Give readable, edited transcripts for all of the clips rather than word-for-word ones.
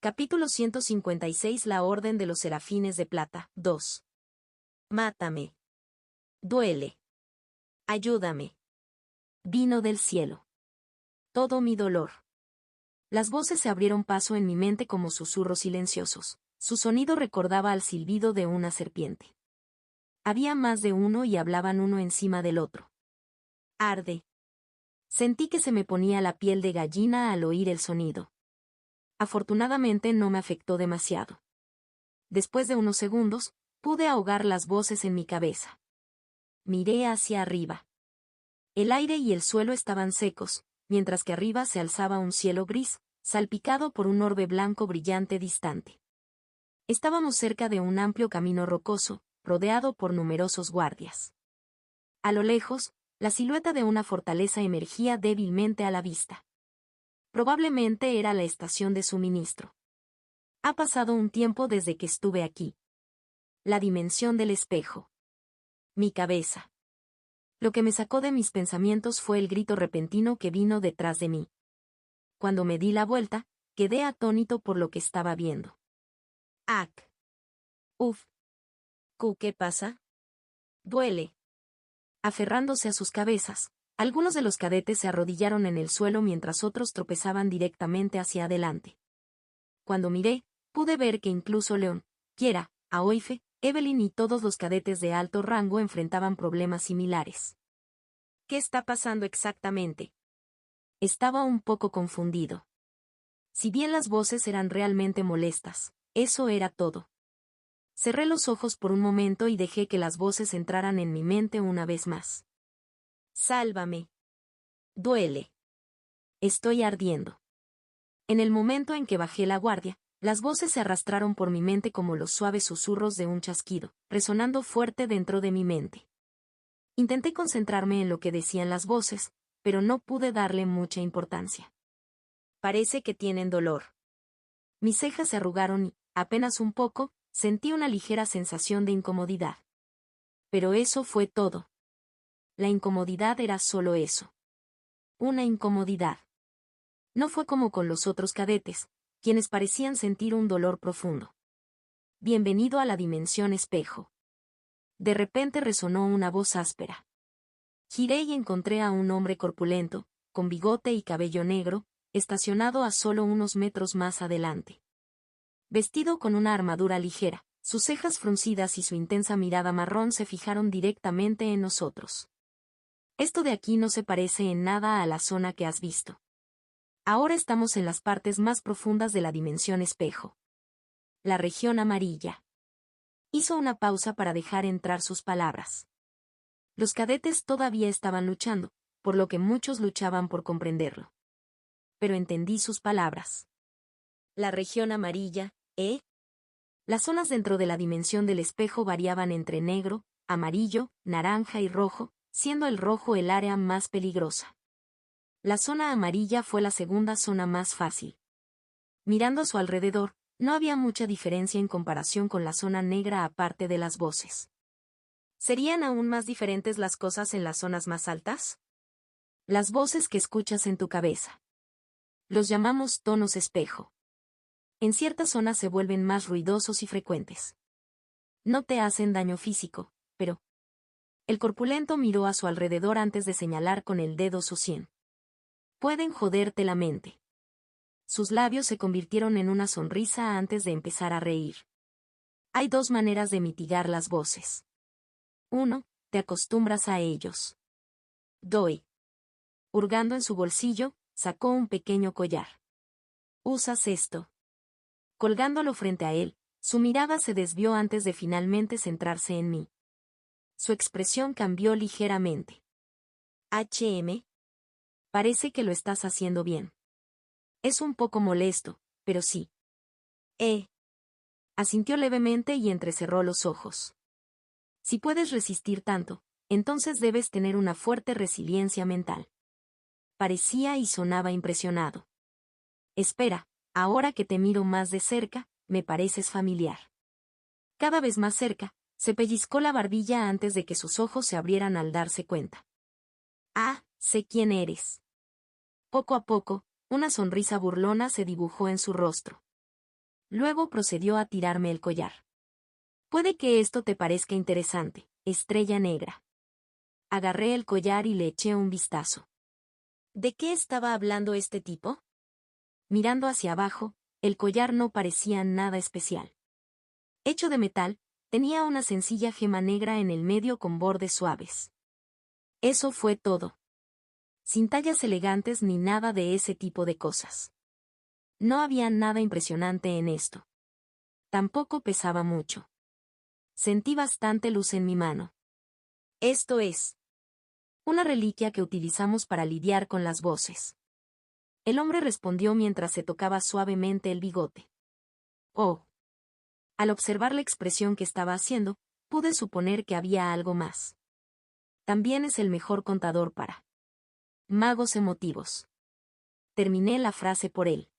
Capítulo 156 La Orden de los Serafines de Plata. 2. Mátame. Duele. Ayúdame. Vino del cielo. Todo mi dolor. Las voces se abrieron paso en mi mente como susurros silenciosos. Su sonido recordaba al silbido de una serpiente. Había más de uno y hablaban uno encima del otro. Arde. Sentí que se me ponía la piel de gallina al oír el sonido. Afortunadamente no me afectó demasiado. Después de unos segundos, pude ahogar las voces en mi cabeza. Miré hacia arriba. El aire y el suelo estaban secos, mientras que arriba se alzaba un cielo gris, salpicado por un orbe blanco brillante distante. Estábamos cerca de un amplio camino rocoso, rodeado por numerosos guardias. A lo lejos, la silueta de una fortaleza emergía débilmente a la vista. Probablemente era la estación de suministro. Ha pasado un tiempo desde que estuve aquí. La dimensión del espejo. Mi cabeza. Lo que me sacó de mis pensamientos fue el grito repentino que vino detrás de mí. Cuando me di la vuelta, quedé atónito por lo que estaba viendo. ¡Ak! ¡Uf! ¿Qué pasa? Duele. Aferrándose a sus cabezas, algunos de los cadetes se arrodillaron en el suelo mientras otros tropezaban directamente hacia adelante. Cuando miré, pude ver que incluso León, Kiera, Aoife, Evelyn y todos los cadetes de alto rango enfrentaban problemas similares. ¿Qué está pasando exactamente? Estaba un poco confundido. Si bien las voces eran realmente molestas, eso era todo. Cerré los ojos por un momento y dejé que las voces entraran en mi mente una vez más. Sálvame. Duele. Estoy ardiendo. En el momento en que bajé la guardia, las voces se arrastraron por mi mente como los suaves susurros de un chasquido, resonando fuerte dentro de mi mente. Intenté concentrarme en lo que decían las voces, pero no pude darle mucha importancia. Parece que tienen dolor. Mis cejas se arrugaron y, apenas un poco, sentí una ligera sensación de incomodidad. Pero eso fue todo. La incomodidad era solo eso. Una incomodidad. No fue como con los otros cadetes, quienes parecían sentir un dolor profundo. Bienvenido a la dimensión espejo. De repente resonó una voz áspera. Giré y encontré a un hombre corpulento, con bigote y cabello negro, estacionado a solo unos metros más adelante. Vestido con una armadura ligera, sus cejas fruncidas y su intensa mirada marrón se fijaron directamente en nosotros. Esto de aquí no se parece en nada a la zona que has visto. Ahora estamos en las partes más profundas de la dimensión espejo. La región amarilla. Hizo una pausa para dejar entrar sus palabras. Los cadetes todavía estaban luchando, por lo que muchos luchaban por comprenderlo. Pero entendí sus palabras. La región amarilla, ¿eh? Las zonas dentro de la dimensión del espejo variaban entre negro, amarillo, naranja y rojo, siendo el rojo el área más peligrosa. La zona amarilla fue la segunda zona más fácil. Mirando a su alrededor, no había mucha diferencia en comparación con la zona negra aparte de las voces. ¿Serían aún más diferentes las cosas en las zonas más altas? Las voces que escuchas en tu cabeza. Los llamamos tonos espejo. En ciertas zonas se vuelven más ruidosos y frecuentes. No te hacen daño físico, pero... El corpulento miró a su alrededor antes de señalar con el dedo su sien. Pueden joderte la mente. Sus labios se convirtieron en una sonrisa antes de empezar a reír. Hay dos maneras de mitigar las voces. 1. Te acostumbras a ellos. 2. Hurgando en su bolsillo, sacó un pequeño collar. Usas esto. Colgándolo frente a él, su mirada se desvió antes de finalmente centrarse en mí. Su expresión cambió ligeramente. Parece que lo estás haciendo bien. Es un poco molesto, pero sí. Asintió levemente y entrecerró los ojos. Si puedes resistir tanto, entonces debes tener una fuerte resiliencia mental. Parecía y sonaba impresionado. Espera, ahora que te miro más de cerca, me pareces familiar. Cada vez más cerca, se pellizcó la barbilla antes de que sus ojos se abrieran al darse cuenta. Ah, sé quién eres. Poco a poco, una sonrisa burlona se dibujó en su rostro. Luego procedió a tirarme el collar. Puede que esto te parezca interesante, estrella negra. Agarré el collar y le eché un vistazo. ¿De qué estaba hablando este tipo? Mirando hacia abajo, el collar no parecía nada especial. Hecho de metal, tenía una sencilla gema negra en el medio con bordes suaves. Eso fue todo. Sin tallas elegantes ni nada de ese tipo de cosas. No había nada impresionante en esto. Tampoco pesaba mucho. Sentí bastante luz en mi mano. Esto es una reliquia que utilizamos para lidiar con las voces. El hombre respondió mientras se tocaba suavemente el bigote. Oh. Al observar la expresión que estaba haciendo, pude suponer que había algo más. También es el mejor contador para magos emotivos. Terminé la frase por él.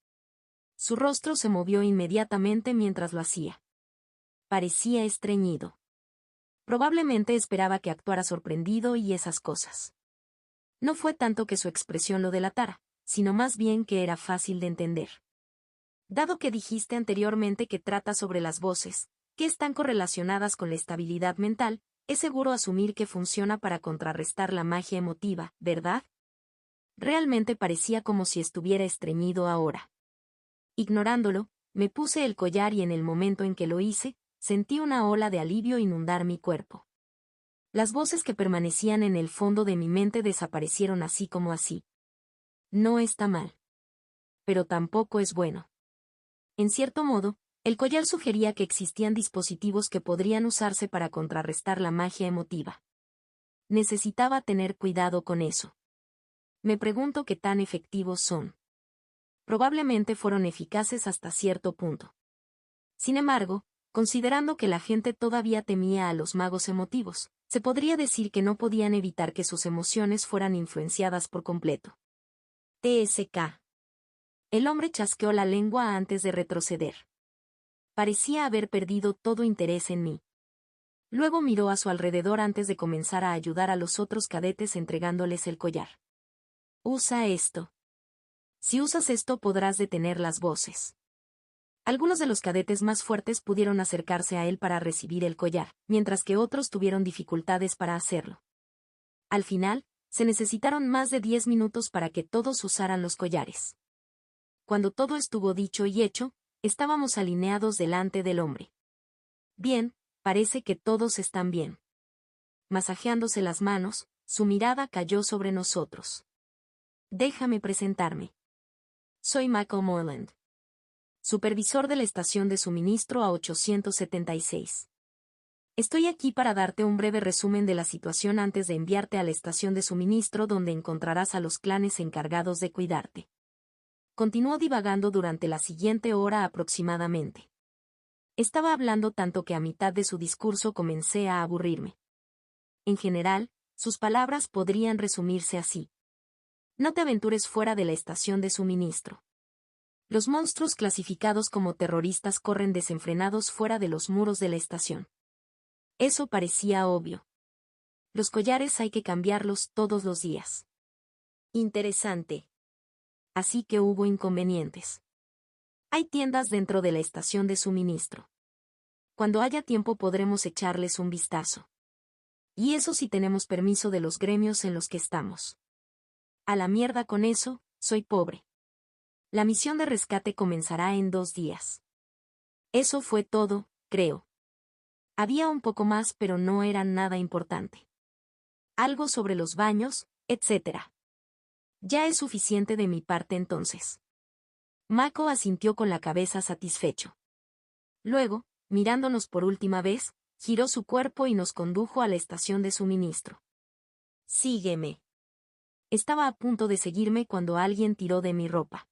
Su rostro se movió inmediatamente mientras lo hacía. Parecía estreñido. Probablemente esperaba que actuara sorprendido y esas cosas. No fue tanto que su expresión lo delatara, sino más bien que era fácil de entender. Dado que dijiste anteriormente que trata sobre las voces, que están correlacionadas con la estabilidad mental, es seguro asumir que funciona para contrarrestar la magia emotiva, ¿verdad? Realmente parecía como si estuviera estreñido ahora. Ignorándolo, me puse el collar y en el momento en que lo hice, sentí una ola de alivio inundar mi cuerpo. Las voces que permanecían en el fondo de mi mente desaparecieron así como así. No está mal. Pero tampoco es bueno. En cierto modo, el collar sugería que existían dispositivos que podrían usarse para contrarrestar la magia emotiva. Necesitaba tener cuidado con eso. Me pregunto qué tan efectivos son. Probablemente fueron eficaces hasta cierto punto. Sin embargo, considerando que la gente todavía temía a los magos emotivos, se podría decir que no podían evitar que sus emociones fueran influenciadas por completo. TSK. El hombre chasqueó la lengua antes de retroceder. Parecía haber perdido todo interés en mí. Luego miró a su alrededor antes de comenzar a ayudar a los otros cadetes entregándoles el collar. Usa esto. Si usas esto podrás detener las voces. Algunos de los cadetes más fuertes pudieron acercarse a él para recibir el collar, mientras que otros tuvieron dificultades para hacerlo. Al final, se necesitaron más de 10 minutos para que todos usaran los collares. Cuando todo estuvo dicho y hecho, estábamos alineados delante del hombre. Bien, parece que todos están bien. Masajeándose las manos, su mirada cayó sobre nosotros. Déjame presentarme. Soy Michael Moreland, supervisor de la estación de suministro a 876. Estoy aquí para darte un breve resumen de la situación antes de enviarte a la estación de suministro donde encontrarás a los clanes encargados de cuidarte. Continuó divagando durante la siguiente hora aproximadamente. Estaba hablando tanto que a mitad de su discurso comencé a aburrirme. En general, sus palabras podrían resumirse así. No te aventures fuera de la estación de suministro. Los monstruos clasificados como terroristas corren desenfrenados fuera de los muros de la estación. Eso parecía obvio. Los collares hay que cambiarlos todos los días. Interesante. Así que hubo inconvenientes. Hay tiendas dentro de la estación de suministro. Cuando haya tiempo podremos echarles un vistazo. Y eso si tenemos permiso de los gremios en los que estamos. A la mierda con eso, soy pobre. La misión de rescate comenzará en 2 días. Eso fue todo, creo. Había un poco más pero no era nada importante. Algo sobre los baños, etc. Ya es suficiente de mi parte entonces. Mako asintió con la cabeza satisfecho. Luego, mirándonos por última vez, giró su cuerpo y nos condujo a la estación de suministro. Sígueme. Estaba a punto de seguirme cuando alguien tiró de mi ropa.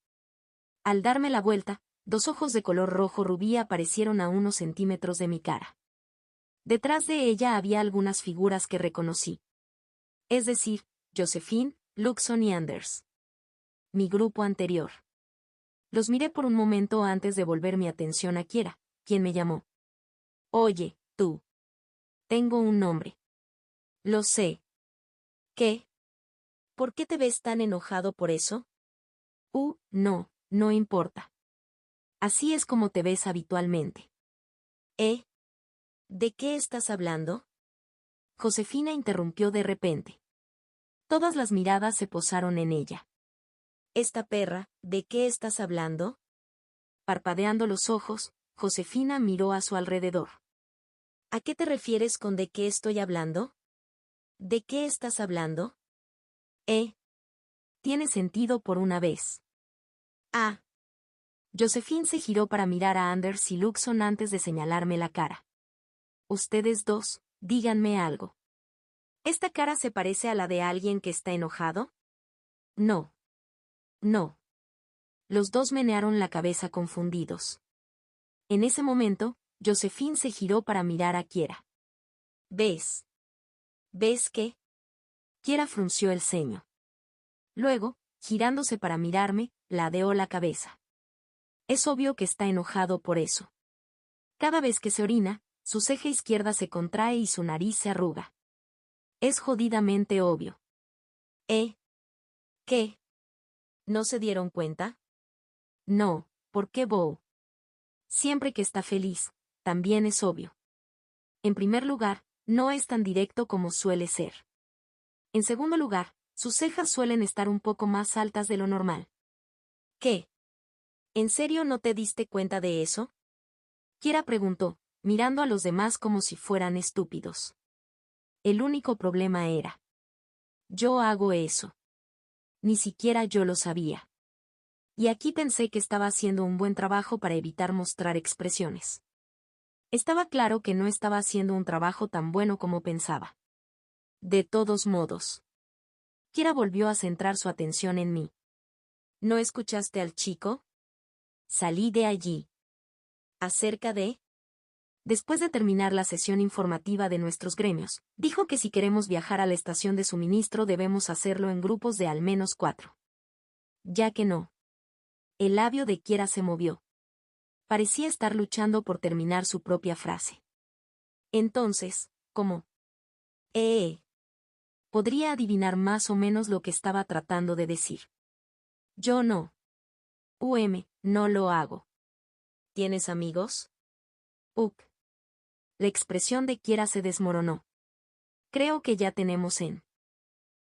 Al darme la vuelta, 2 ojos de color rojo rubí aparecieron a unos centímetros de mi cara. Detrás de ella había algunas figuras que reconocí. Es decir, Josephine, Luxon y Anders. Mi grupo anterior. Los miré por un momento antes de volver mi atención a Kiera, quien me llamó. Oye, tú. Tengo un nombre. Lo sé. ¿Qué? ¿Por qué te ves tan enojado por eso? No importa. Así es como te ves habitualmente. ¿Eh? ¿De qué estás hablando? Josefina interrumpió de repente. Todas las miradas se posaron en ella. Esta perra, ¿de qué estás hablando? Parpadeando los ojos, Josefina miró a su alrededor. ¿A qué te refieres con de qué estoy hablando? ¿De qué estás hablando? Tiene sentido por una vez. Ah. Josephine se giró para mirar a Anders y Luxon antes de señalarme la cara. Ustedes dos, díganme algo. ¿Esta cara se parece a la de alguien que está enojado? No. No. Los dos menearon la cabeza confundidos. En ese momento, Josephine se giró para mirar a Kiera. ¿Ves? ¿Ves qué? Kiera frunció el ceño. Luego, girándose para mirarme, ladeó la cabeza. Es obvio que está enojado por eso. Cada vez que se orina, su ceja izquierda se contrae y su nariz se arruga. Es jodidamente obvio. ¿Qué? ¿No se dieron cuenta? No, ¿por qué Bo? Siempre que está feliz, también es obvio. En primer lugar, no es tan directo como suele ser. En segundo lugar, sus cejas suelen estar un poco más altas de lo normal. ¿Qué? ¿En serio no te diste cuenta de eso? Kiera preguntó, mirando a los demás como si fueran estúpidos. El único problema era. Yo hago eso. Ni siquiera yo lo sabía. Y aquí pensé que estaba haciendo un buen trabajo para evitar mostrar expresiones. Estaba claro que no estaba haciendo un trabajo tan bueno como pensaba. De todos modos. Kiera volvió a centrar su atención en mí. ¿No escuchaste al chico? Salí de allí. ¿Acerca de? Después de terminar la sesión informativa de nuestros gremios, dijo que si queremos viajar a la estación de suministro debemos hacerlo en grupos de al menos 4. Ya que no. El labio de Kiera se movió. Parecía estar luchando por terminar su propia frase. Entonces, ¿cómo? Podría adivinar más o menos lo que estaba tratando de decir. Yo no. No lo hago. ¿Tienes amigos? La expresión de Kiera se desmoronó. Creo que ya tenemos en.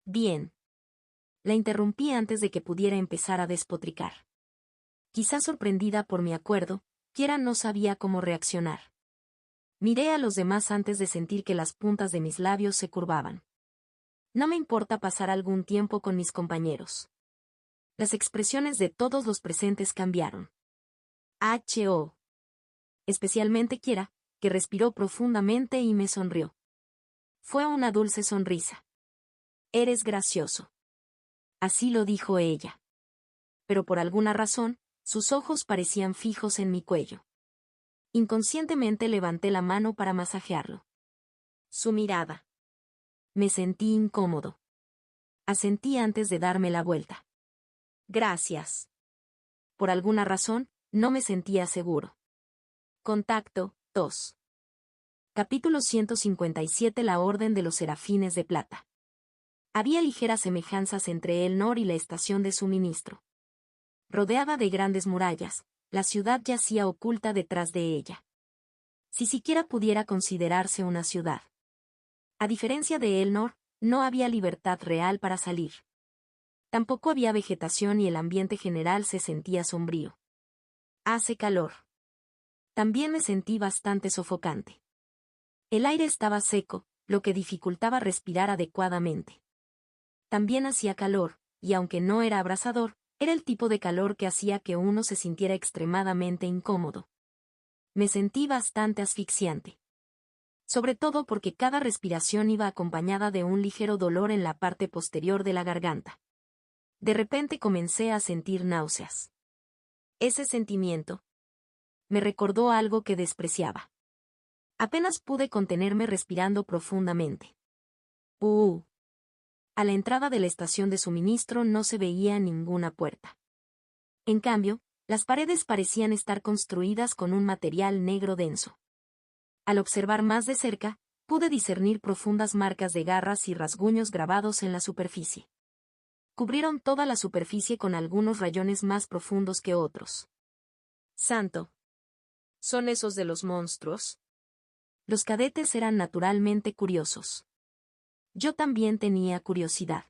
Bien. La interrumpí antes de que pudiera empezar a despotricar. Quizás sorprendida por mi acuerdo, Kiera no sabía cómo reaccionar. Miré a los demás antes de sentir que las puntas de mis labios se curvaban. No me importa pasar algún tiempo con mis compañeros. Las expresiones de todos los presentes cambiaron. H.O. Especialmente Kiera, que respiró profundamente y me sonrió. Fue una dulce sonrisa. Eres gracioso. Así lo dijo ella. Pero por alguna razón, sus ojos parecían fijos en mi cuello. Inconscientemente levanté la mano para masajearlo. Su mirada. Me sentí incómodo. Asentí antes de darme la vuelta. Gracias. Por alguna razón, no me sentía seguro. Contacto, 2. Capítulo 157. La Orden de los Serafines de Plata. Había ligeras semejanzas entre Elnor y la estación de suministro. Rodeada de grandes murallas, la ciudad yacía oculta detrás de ella. Si siquiera pudiera considerarse una ciudad. A diferencia de Elnor, no había libertad real para salir. Tampoco había vegetación y el ambiente general se sentía sombrío. Hace calor. También me sentí bastante sofocante. El aire estaba seco, lo que dificultaba respirar adecuadamente. También hacía calor, y aunque no era abrasador, era el tipo de calor que hacía que uno se sintiera extremadamente incómodo. Me sentí bastante asfixiante. Sobre todo porque cada respiración iba acompañada de un ligero dolor en la parte posterior de la garganta. De repente comencé a sentir náuseas. Ese sentimiento me recordó algo que despreciaba. Apenas pude contenerme respirando profundamente. A la entrada de la estación de suministro no se veía ninguna puerta. En cambio, las paredes parecían estar construidas con un material negro denso. Al observar más de cerca, pude discernir profundas marcas de garras y rasguños grabados en la superficie. Cubrieron toda la superficie con algunos rayones más profundos que otros. Santo. ¿Son esos de los monstruos? Los cadetes eran naturalmente curiosos. Yo también tenía curiosidad.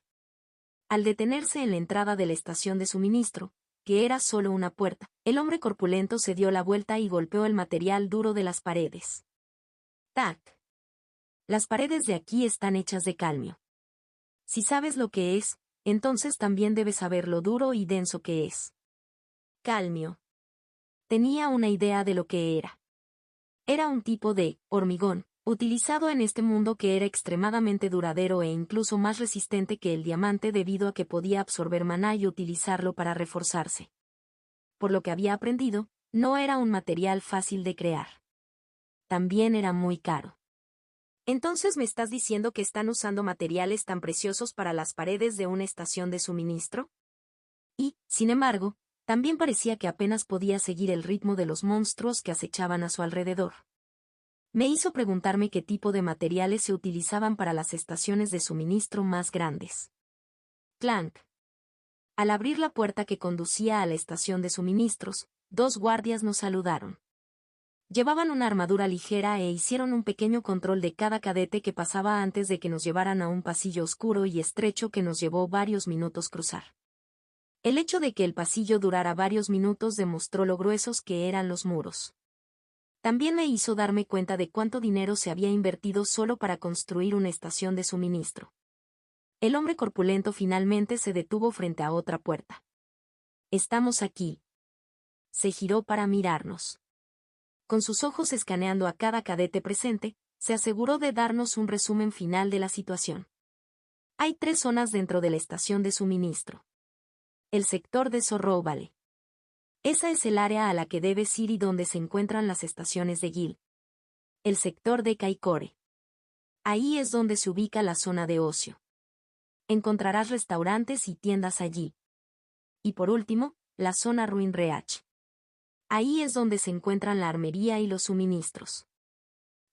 Al detenerse en la entrada de la estación de suministro, que era solo una puerta, el hombre corpulento se dio la vuelta y golpeó el material duro de las paredes. ¡Tac! Las paredes de aquí están hechas de calmio. Si sabes lo que es, entonces también debes saber lo duro y denso que es. Calmio. Tenía una idea de lo que era. Era un tipo de hormigón, utilizado en este mundo que era extremadamente duradero e incluso más resistente que el diamante debido a que podía absorber maná y utilizarlo para reforzarse. Por lo que había aprendido, no era un material fácil de crear. También era muy caro. ¿Entonces me estás diciendo que están usando materiales tan preciosos para las paredes de una estación de suministro? Y, sin embargo, también parecía que apenas podía seguir el ritmo de los monstruos que acechaban a su alrededor. Me hizo preguntarme qué tipo de materiales se utilizaban para las estaciones de suministro más grandes. Clank. Al abrir la puerta que conducía a la estación de suministros, 2 guardias nos saludaron. Llevaban una armadura ligera e hicieron un pequeño control de cada cadete que pasaba antes de que nos llevaran a un pasillo oscuro y estrecho que nos llevó varios minutos cruzar. El hecho de que el pasillo durara varios minutos demostró lo gruesos que eran los muros. También me hizo darme cuenta de cuánto dinero se había invertido solo para construir una estación de suministro. El hombre corpulento finalmente se detuvo frente a otra puerta. «Estamos aquí». Se giró para mirarnos. Con sus ojos escaneando a cada cadete presente, se aseguró de darnos un resumen final de la situación. Hay 3 zonas dentro de la estación de suministro. El sector de Sorrow Valley. Esa es el área a la que debes ir y donde se encuentran las estaciones de Gil. El sector de Kaikore. Ahí es donde se ubica la zona de ocio. Encontrarás restaurantes y tiendas allí. Y por último, la zona Ruin Reach. Ahí es donde se encuentran la armería y los suministros.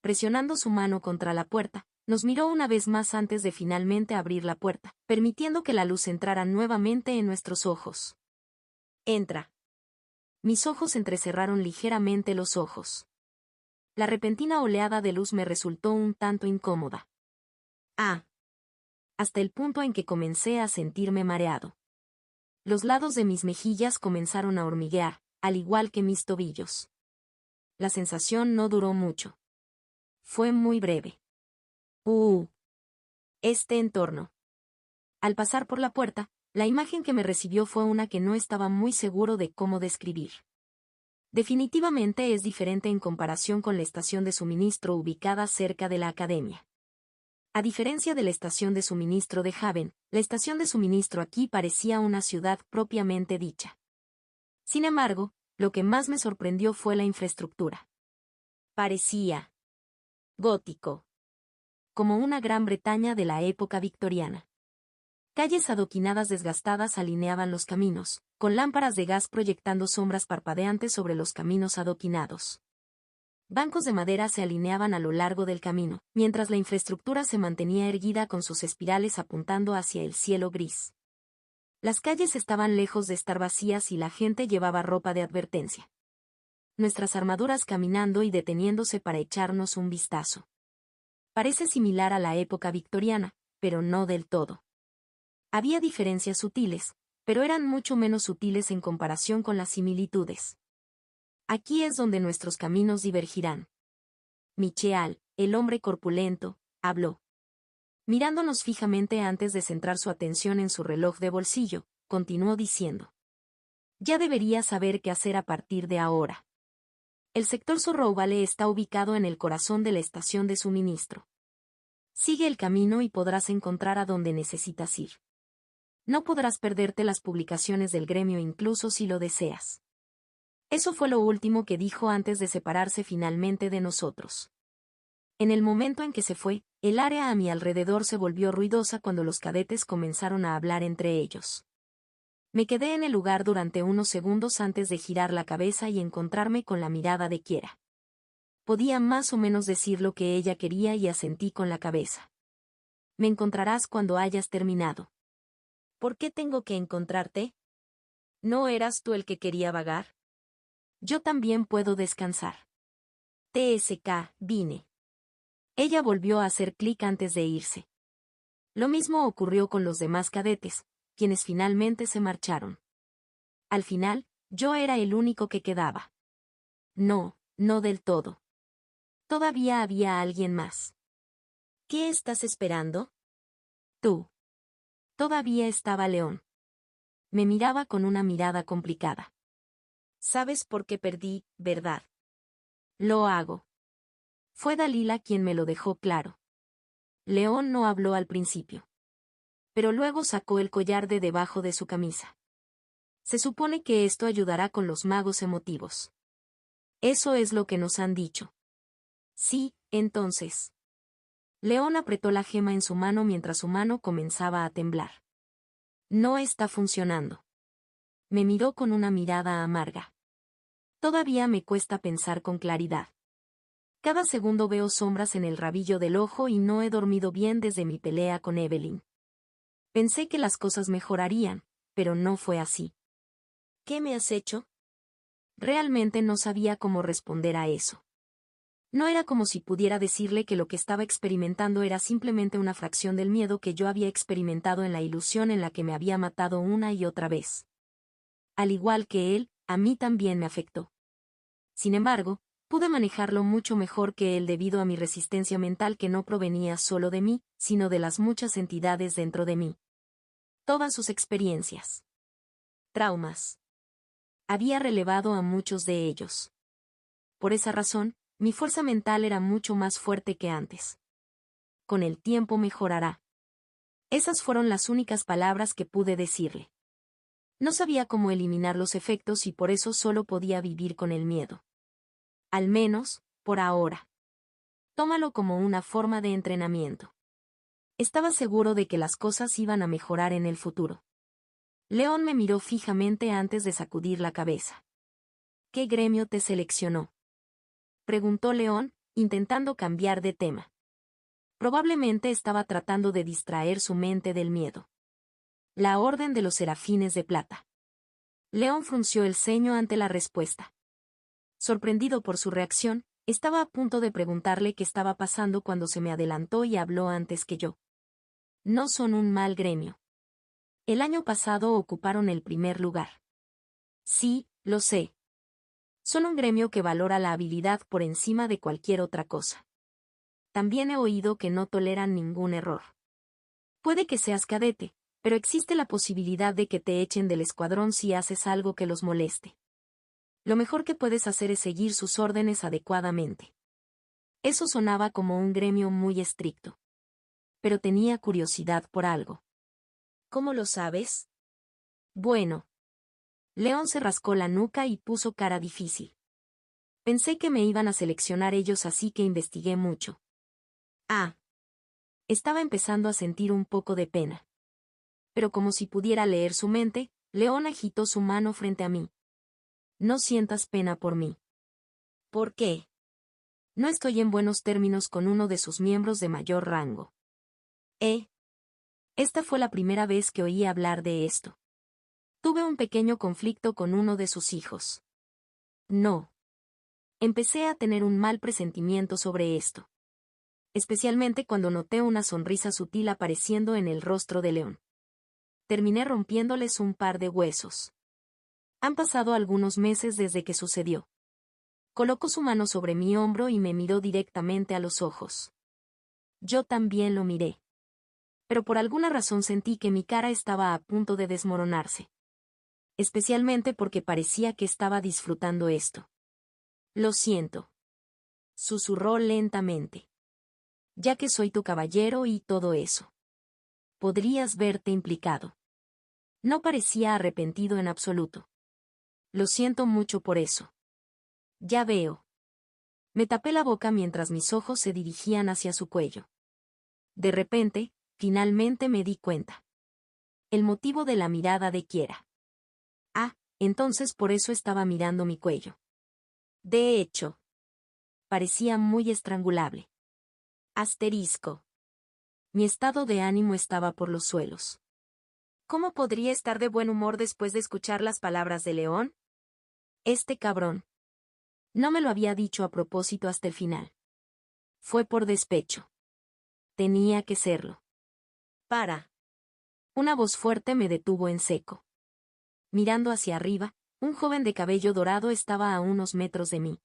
Presionando su mano contra la puerta, nos miró una vez más antes de finalmente abrir la puerta, permitiendo que la luz entrara nuevamente en nuestros ojos. «Entra». Mis ojos entrecerraron ligeramente los ojos. La repentina oleada de luz me resultó un tanto incómoda. Hasta el punto en que comencé a sentirme mareado. Los lados de mis mejillas comenzaron a hormiguear, al igual que mis tobillos. La sensación no duró mucho. Fue muy breve. Este entorno. Al pasar por la puerta, la imagen que me recibió fue una que no estaba muy seguro de cómo describir. Definitivamente es diferente en comparación con la estación de suministro ubicada cerca de la academia. A diferencia de la estación de suministro de Haven, la estación de suministro aquí parecía una ciudad propiamente dicha. Sin embargo, lo que más me sorprendió fue la infraestructura. Parecía gótico, como una Gran Bretaña de la época victoriana. Calles adoquinadas desgastadas alineaban los caminos, con lámparas de gas proyectando sombras parpadeantes sobre los caminos adoquinados. Bancos de madera se alineaban a lo largo del camino, mientras la infraestructura se mantenía erguida con sus espirales apuntando hacia el cielo gris. Las calles estaban lejos de estar vacías y la gente llevaba ropa de advertencia. Nuestras armaduras caminando y deteniéndose para echarnos un vistazo. Parece similar a la época victoriana, pero no del todo. Había diferencias sutiles, pero eran mucho menos sutiles en comparación con las similitudes. Aquí es donde nuestros caminos divergirán. Micheal, el hombre corpulento, habló. Mirándonos fijamente antes de centrar su atención en su reloj de bolsillo, continuó diciendo. Ya deberías saber qué hacer a partir de ahora. El sector Sorrow Valley está ubicado en el corazón de la estación de suministro. Sigue el camino y podrás encontrar a donde necesitas ir. No podrás perderte las publicaciones del gremio incluso si lo deseas. Eso fue lo último que dijo antes de separarse finalmente de nosotros. En el momento en que se fue, el área a mi alrededor se volvió ruidosa cuando los cadetes comenzaron a hablar entre ellos. Me quedé en el lugar durante unos segundos antes de girar la cabeza y encontrarme con la mirada de Kiera. Podía más o menos decir lo que ella quería y asentí con la cabeza. Me encontrarás cuando hayas terminado. ¿Por qué tengo que encontrarte? ¿No eras tú el que quería vagar? Yo también puedo descansar. TSK, vine. Ella volvió a hacer clic antes de irse. Lo mismo ocurrió con los demás cadetes, quienes finalmente se marcharon. Al final, yo era el único que quedaba. No, no del todo. Todavía había alguien más. ¿Qué estás esperando? Tú. Todavía estaba León. Me miraba con una mirada complicada. ¿Sabes por qué perdí, verdad? Lo hago. Fue Dalila quien me lo dejó claro. León no habló al principio. Pero luego sacó el collar de debajo de su camisa. Se supone que esto ayudará con los magos emotivos. Eso es lo que nos han dicho. Sí, entonces. León apretó la gema en su mano mientras su mano comenzaba a temblar. No está funcionando. Me miró con una mirada amarga. Todavía me cuesta pensar con claridad. Cada segundo veo sombras en el rabillo del ojo y no he dormido bien desde mi pelea con Evelyn. Pensé que las cosas mejorarían, pero no fue así. ¿Qué me has hecho? Realmente no sabía cómo responder a eso. No era como si pudiera decirle que lo que estaba experimentando era simplemente una fracción del miedo que yo había experimentado en la ilusión en la que me había matado una y otra vez. Al igual que él, a mí también me afectó. Sin embargo, pude manejarlo mucho mejor que él debido a mi resistencia mental que no provenía solo de mí, sino de las muchas entidades dentro de mí. Todas sus experiencias. Traumas. Había relevado a muchos de ellos. Por esa razón, mi fuerza mental era mucho más fuerte que antes. Con el tiempo mejorará. Esas fueron las únicas palabras que pude decirle. No sabía cómo eliminar los efectos y por eso solo podía vivir con el miedo. Al menos, por ahora. Tómalo como una forma de entrenamiento. Estaba seguro de que las cosas iban a mejorar en el futuro. León me miró fijamente antes de sacudir la cabeza. ¿Qué gremio te seleccionó? Preguntó León, intentando cambiar de tema. Probablemente estaba tratando de distraer su mente del miedo. La Orden de los Serafines de Plata. León frunció el ceño ante la respuesta. Sorprendido por su reacción, estaba a punto de preguntarle qué estaba pasando cuando se me adelantó y habló antes que yo. No son un mal gremio. El año pasado ocuparon el primer lugar. Sí, lo sé. Son un gremio que valora la habilidad por encima de cualquier otra cosa. También he oído que no toleran ningún error. Puede que seas cadete, pero existe la posibilidad de que te echen del escuadrón si haces algo que los moleste. Lo mejor que puedes hacer es seguir sus órdenes adecuadamente. Eso sonaba como un gremio muy estricto. Pero tenía curiosidad por algo. ¿Cómo lo sabes? Bueno. León se rascó la nuca y puso cara difícil. Pensé que me iban a seleccionar ellos así que investigué mucho. Ah. Estaba empezando a sentir un poco de pena. Pero como si pudiera leer su mente, León agitó su mano frente a mí. No sientas pena por mí. ¿Por qué? No estoy en buenos términos con uno de sus miembros de mayor rango. Esta fue la primera vez que oí hablar de esto. Tuve un pequeño conflicto con uno de sus hijos. No. Empecé a tener un mal presentimiento sobre esto. Especialmente cuando noté una sonrisa sutil apareciendo en el rostro de León. Terminé rompiéndoles un par de huesos. Han pasado algunos meses desde que sucedió. Colocó su mano sobre mi hombro y me miró directamente a los ojos. Yo también lo miré. Pero por alguna razón sentí que mi cara estaba a punto de desmoronarse. Especialmente porque parecía que estaba disfrutando esto. Lo siento. Susurró lentamente. Ya que soy tu caballero y todo eso. Podrías verte implicado. No parecía arrepentido en absoluto. Lo siento mucho por eso. Ya veo. Me tapé la boca mientras mis ojos se dirigían hacia su cuello. De repente, finalmente me di cuenta. El motivo de la mirada de Kiera. Ah, entonces por eso estaba mirando mi cuello. De hecho, parecía muy estrangulable. Asterisco. Mi estado de ánimo estaba por los suelos. ¿Cómo podría estar de buen humor después de escuchar las palabras de León? Este cabrón. No me lo había dicho a propósito hasta el final. Fue por despecho. Tenía que serlo. Para. Una voz fuerte me detuvo en seco. Mirando hacia arriba, un joven de cabello dorado estaba a unos metros de mí.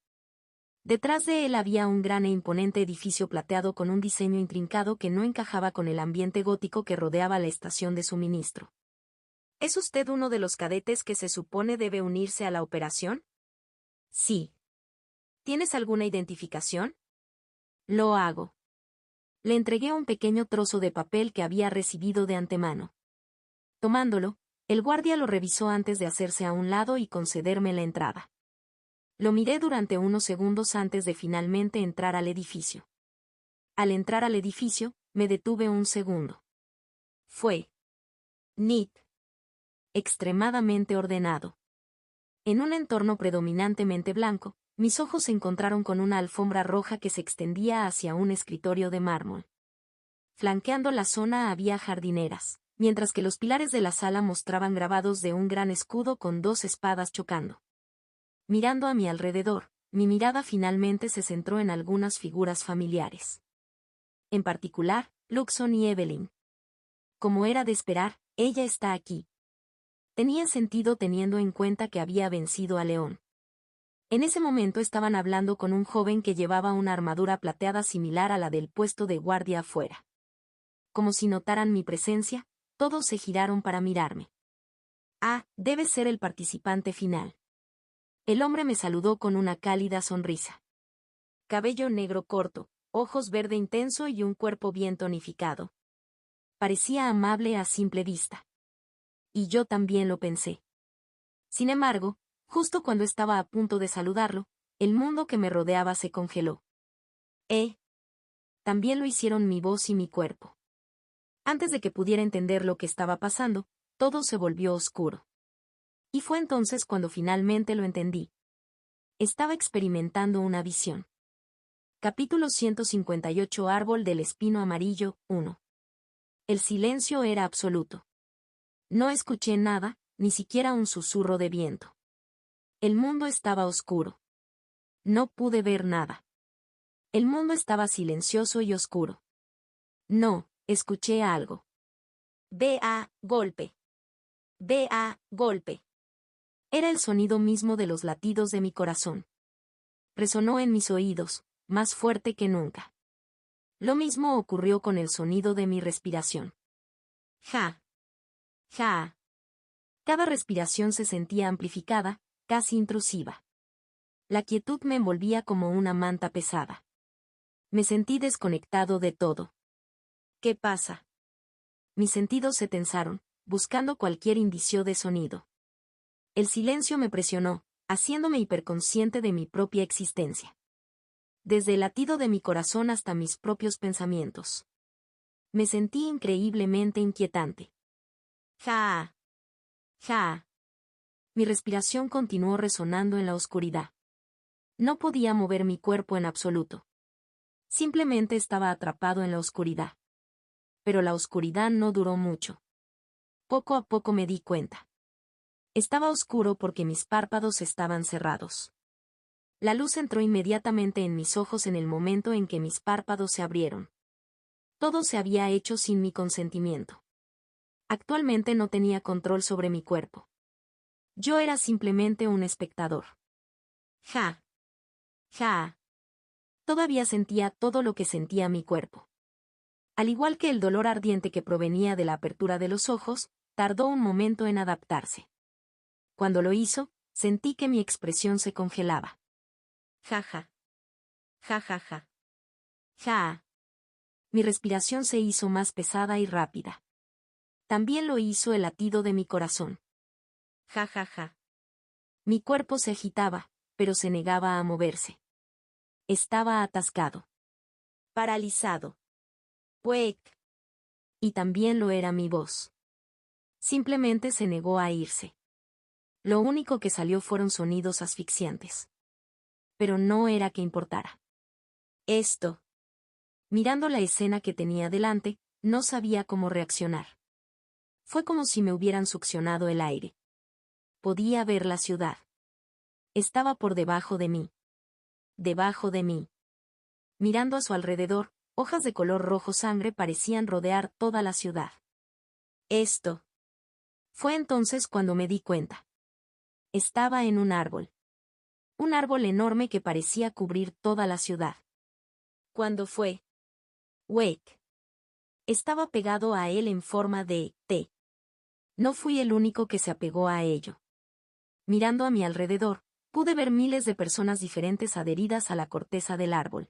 Detrás de él había un gran e imponente edificio plateado con un diseño intrincado que no encajaba con el ambiente gótico que rodeaba la estación de suministro. ¿Es usted uno de los cadetes que se supone debe unirse a la operación? Sí. ¿Tienes alguna identificación? Lo hago. Le entregué un pequeño trozo de papel que había recibido de antemano. Tomándolo, el guardia lo revisó antes de hacerse a un lado y concederme la entrada. Lo miré durante unos segundos antes de finalmente entrar al edificio. Al entrar al edificio, me detuve un segundo. Fue neat. Extremadamente ordenado. En un entorno predominantemente blanco, mis ojos se encontraron con una alfombra roja que se extendía hacia un escritorio de mármol. Flanqueando la zona había jardineras, mientras que los pilares de la sala mostraban grabados de un gran escudo con dos espadas chocando. Mirando a mi alrededor, mi mirada finalmente se centró en algunas figuras familiares. En particular, Luxon y Evelyn. Como era de esperar, ella está aquí. Tenía sentido teniendo en cuenta que había vencido a León. En ese momento estaban hablando con un joven que llevaba una armadura plateada similar a la del puesto de guardia afuera. Como si notaran mi presencia, todos se giraron para mirarme. Ah, debe ser el participante final. El hombre me saludó con una cálida sonrisa. Cabello negro corto, ojos verde intenso y un cuerpo bien tonificado. Parecía amable a simple vista. Y yo también lo pensé. Sin embargo, justo cuando estaba a punto de saludarlo, el mundo que me rodeaba se congeló. También lo hicieron mi voz y mi cuerpo. Antes de que pudiera entender lo que estaba pasando, todo se volvió oscuro. Y fue entonces cuando finalmente lo entendí. Estaba experimentando una visión. Capítulo 158 Árbol del Espino Amarillo, 1. El silencio era absoluto. No escuché nada, ni siquiera un susurro de viento. El mundo estaba oscuro. No pude ver nada. El mundo estaba silencioso y oscuro. No, escuché algo. Golpe. Golpe. Era el sonido mismo de los latidos de mi corazón. Resonó en mis oídos, más fuerte que nunca. Lo mismo ocurrió con el sonido de mi respiración. Ja. Ja. Cada respiración se sentía amplificada, casi intrusiva. La quietud me envolvía como una manta pesada. Me sentí desconectado de todo. ¿Qué pasa? Mis sentidos se tensaron, buscando cualquier indicio de sonido. El silencio me presionó, haciéndome hiperconsciente de mi propia existencia. Desde el latido de mi corazón hasta mis propios pensamientos. Me sentí increíblemente inquietante. Ja. Ja. Mi respiración continuó resonando en la oscuridad. No podía mover mi cuerpo en absoluto. Simplemente estaba atrapado en la oscuridad. Pero la oscuridad no duró mucho. Poco a poco me di cuenta. Estaba oscuro porque mis párpados estaban cerrados. La luz entró inmediatamente en mis ojos en el momento en que mis párpados se abrieron. Todo se había hecho sin mi consentimiento. Actualmente no tenía control sobre mi cuerpo. Yo era simplemente un espectador. Ja. Ja. Todavía sentía todo lo que sentía mi cuerpo. Al igual que el dolor ardiente que provenía de la apertura de los ojos, tardó un momento en adaptarse. Cuando lo hizo, sentí que mi expresión se congelaba. Ja ja. Ja ja ja. Ja. Mi respiración se hizo más pesada y rápida. También lo hizo el latido de mi corazón. Ja ja ja. Mi cuerpo se agitaba, pero se negaba a moverse. Estaba atascado. Paralizado. Puek. Y también lo era mi voz. Simplemente se negó a irse. Lo único que salió fueron sonidos asfixiantes. Pero no era que importara. Esto. Mirando la escena que tenía delante, no sabía cómo reaccionar. Fue como si me hubieran succionado el aire. Podía ver la ciudad. Estaba por debajo de mí. debajo de mí. Mirando a su alrededor, hojas de color rojo sangre parecían rodear toda la ciudad. Esto. Fue entonces cuando me di cuenta. Estaba en un árbol. Un árbol enorme que parecía cubrir toda la ciudad. ¿Cuándo fue? Wake. Estaba pegado a él en forma de T. No fui el único que se apegó a ello. Mirando a mi alrededor, pude ver miles de personas diferentes adheridas a la corteza del árbol.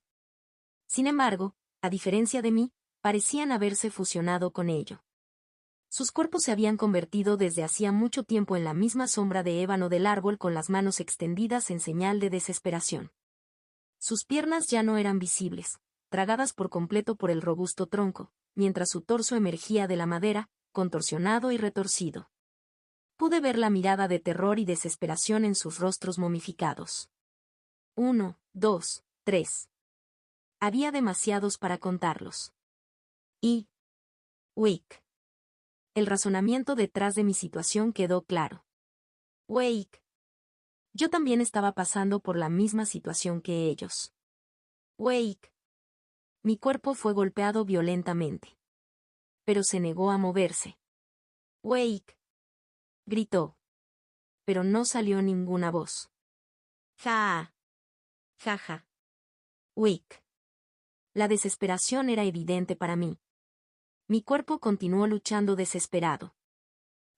Sin embargo, a diferencia de mí, parecían haberse fusionado con ello. Sus cuerpos se habían convertido desde hacía mucho tiempo en la misma sombra de ébano del árbol con las manos extendidas en señal de desesperación. Sus piernas ya no eran visibles, tragadas por completo por el robusto tronco, mientras su torso emergía de la madera, contorsionado y retorcido. Pude ver la mirada de terror y desesperación en sus rostros momificados. 1, 2, 3. Había demasiados para contarlos. Y... Wake. El razonamiento detrás de mi situación quedó claro. Wake. Yo también estaba pasando por la misma situación que ellos. Wake. Mi cuerpo fue golpeado violentamente. Pero se negó a moverse. Wake. Gritó. Pero no salió ninguna voz. Ja. Jaja. Wake. La desesperación era evidente para mí. Mi cuerpo continuó luchando desesperado.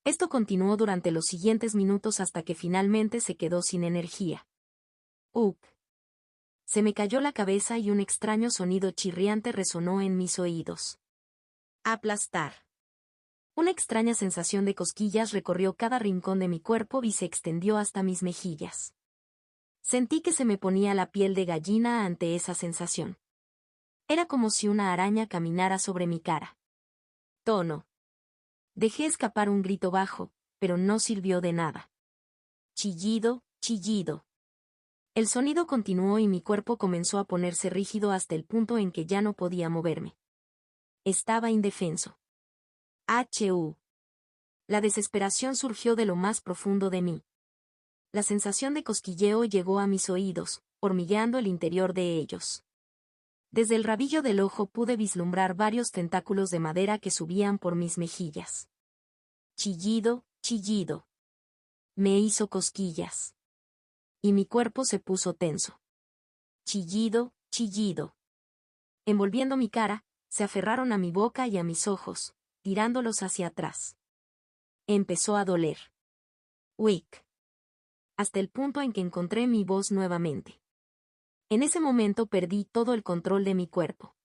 Esto continuó durante los siguientes minutos hasta que finalmente se quedó sin energía. Se me cayó la cabeza y un extraño sonido chirriante resonó en mis oídos. Aplastar. Una extraña sensación de cosquillas recorrió cada rincón de mi cuerpo y se extendió hasta mis mejillas. Sentí que se me ponía la piel de gallina ante esa sensación. Era como si una araña caminara sobre mi cara. Tono. Dejé escapar un grito bajo, pero no sirvió de nada. Chillido, chillido. El sonido continuó y mi cuerpo comenzó a ponerse rígido hasta el punto en que ya no podía moverme. Estaba indefenso. La desesperación surgió de lo más profundo de mí. La sensación de cosquilleo llegó a mis oídos, hormigueando el interior de ellos. Desde el rabillo del ojo pude vislumbrar varios tentáculos de madera que subían por mis mejillas. Chillido, chillido. Me hizo cosquillas. Y mi cuerpo se puso tenso. Chillido, chillido. Envolviendo mi cara, se aferraron a mi boca y a mis ojos, tirándolos hacia atrás. Empezó a doler. Wick. Hasta el punto en que encontré mi voz nuevamente. En ese momento perdí todo el control de mi cuerpo.